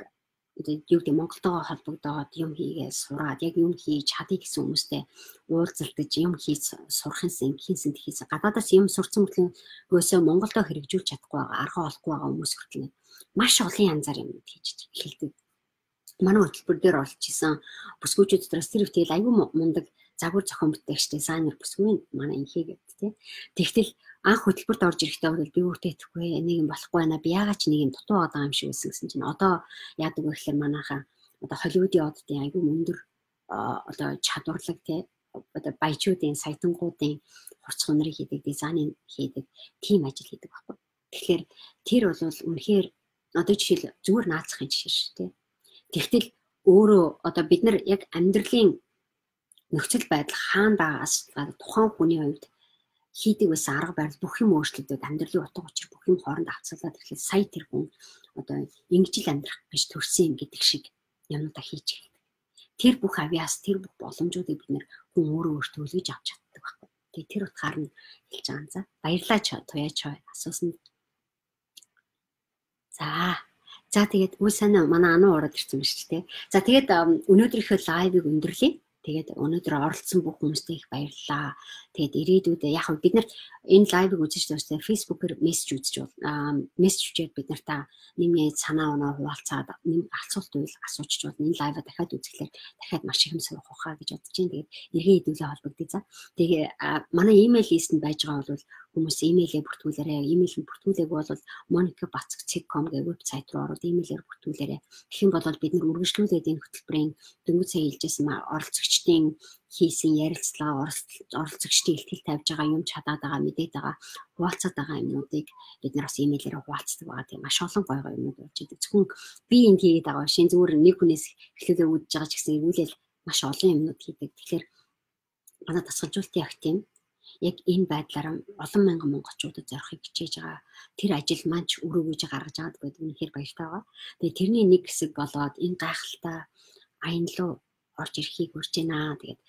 юу гэдэг Монголтойгоо холбогдоод юм хийгээ сураад яг юм хийж чадъя гэсэн хүмүүстэй уулзалтаж юм хийж сурах юмсан хийсэн тэхээс гадаадаас юм сурцсан мөртлөөсөө Монголдо хэрэгжүүлж чадахгүй байгаа арга олохгүй байгаа хүмүүс хүртэл маш олон янзаар юм хийж эхэлдэг. Манай хөтөлбөр дээр олж исэн бүсгүүчүүд дотроос тэр ихтэй аюу мундаг загвар зохион бүтээгчтэй сайнер бүсгүй манай инхээ гэдэг тий. Тэгтэл анх хөтөлбөрт орж ирэхдээ бол би өөртөө итгэхгүй нэг юм болохгүй байна. Би яагаад ч нэг юм дутуу байгаа юм шиг байсан гэсэн чинь одоо яадаг вэ гэхээр манайхаа одоо Холливуудын оддын аюу мөндөр одоо чадварлаг тий одоо баячуудын саятангуудын хурц хонрыг хийдэг дизайныг хийдэг тийм ажил хийдэг байхгүй. Тэгэхээр тэр бол үнэхээр одоо жишээл зүгээр наацахын жишээ шүү тий. Тэгтэл өөрөө одоо бид нар яг амьдралын нөхцөл байдал хаан байгаас тухайн хүний хувьд хийдэг байсан арга барил бүх юм өөрчлөгдөд амьдралын утга учир бүх юм хооронд хавцуулаад ирэхэд сая тэр хүн одоо ингэж л амьдрах гэж төрсөн юм гэдэг шиг юмудаа хийж эхэлдэг. Тэр бүх авьяас тэр бүх боломжуудыг бид нэр хүн өөрөө өөртөө авч чаддаг байхгүй. Тэгээ тэр утгаар нь хэлж байгаа юм за. Баярлалаа туяа чой асуусан. За. За тэгээд үл сайн манай ануу ороод ирсэн байна шүү дээ. За тэгээд өнөөдрийнхөө лайвыг өндөрлөе. Тэгээд өнөөдөр оролцсон бүх хүмүүстээ их баярлалаа. Тэгээд ирээдүйд яг бид нарт энэ лайвыг үзэж байхдаа Facebook-ээр мессеж үзэж бол мессежчээр бид нартаа нэмээ санаа оноо хуваалцаад нэм асуулт үйл асуучж бол энэ лайва дахиад үзэхлээр дахиад маш их юм сурах ухаа гэж бодож байна. Тэгээд эргээ хэдүүлээ холбогдъё за. Тэгээ манай имэйл листэнд байж байгаа бол хүмүүс имэйлээ бүртгүүлээрэй. Имэйл нь бүртгүүлээгүй бол Batsukh.com гэх вебсайт руу ороод имэйлээр бүртгүүлээрэй. Тэгэх юм бол бид нар үргэлжлүүлээд энэ хөтөлбөрийн дөнгөж сая хэлжсэн оролцогчдын хийсэн ярилцлага, оролцогчдын илтгэл тавьж байгаа юм чадаад байгаа, мэдээд байгаа, хуваалцаад байгаа юмнуудыг бид нар бас имэйлээр хуваалцдаг байгаа. Тийм маш олон гой юмнууд болж байгаа. Зөвхөн би энд хийгээд байгаа шин зүгээр нэг хүнээс эхлүүлээ үзэж байгаа ч гэсэн эргүүлэл маш олон юмнууд хийдэг. Тэгэхээр манай дасгалжуулалтын акт юм. Яг энэ байдлаараа олон мянган монголчуудад зорихыг хичээж байгаа. Тэр ажил маань ч өрөөгөж гаргаж аваад гэдэг үнэхээр баяртай байгаа. Тэгээ тэрний нэг хэсэг болоод энэ гайхалтай аян руу орж ирэхийг хүрч байна. Тэгээд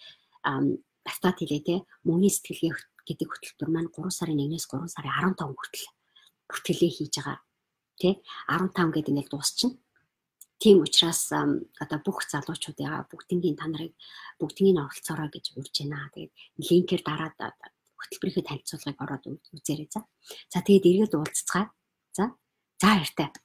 бастаад хэлээ те мөнгөний сэтгэлгээ гэдэг хөтөлбөр маань 3 сарын 1-ээс 3 сарын 15 хүртэл бүртгэлээ хийж байгаа. Тэ 15 гэдэг ингээд дуусчихна. Тийм учраас одоо бүх залуучуудаа бүгднийг та нарыг бүгднийг оролцоорой гэж урьж байна. Тэгээд линкээр дараад хөтөлбөрийнхээ танилцуулгыг ороод үзээрэй за. За тэгээд эргээд уулзцгаая. За. За баяртай.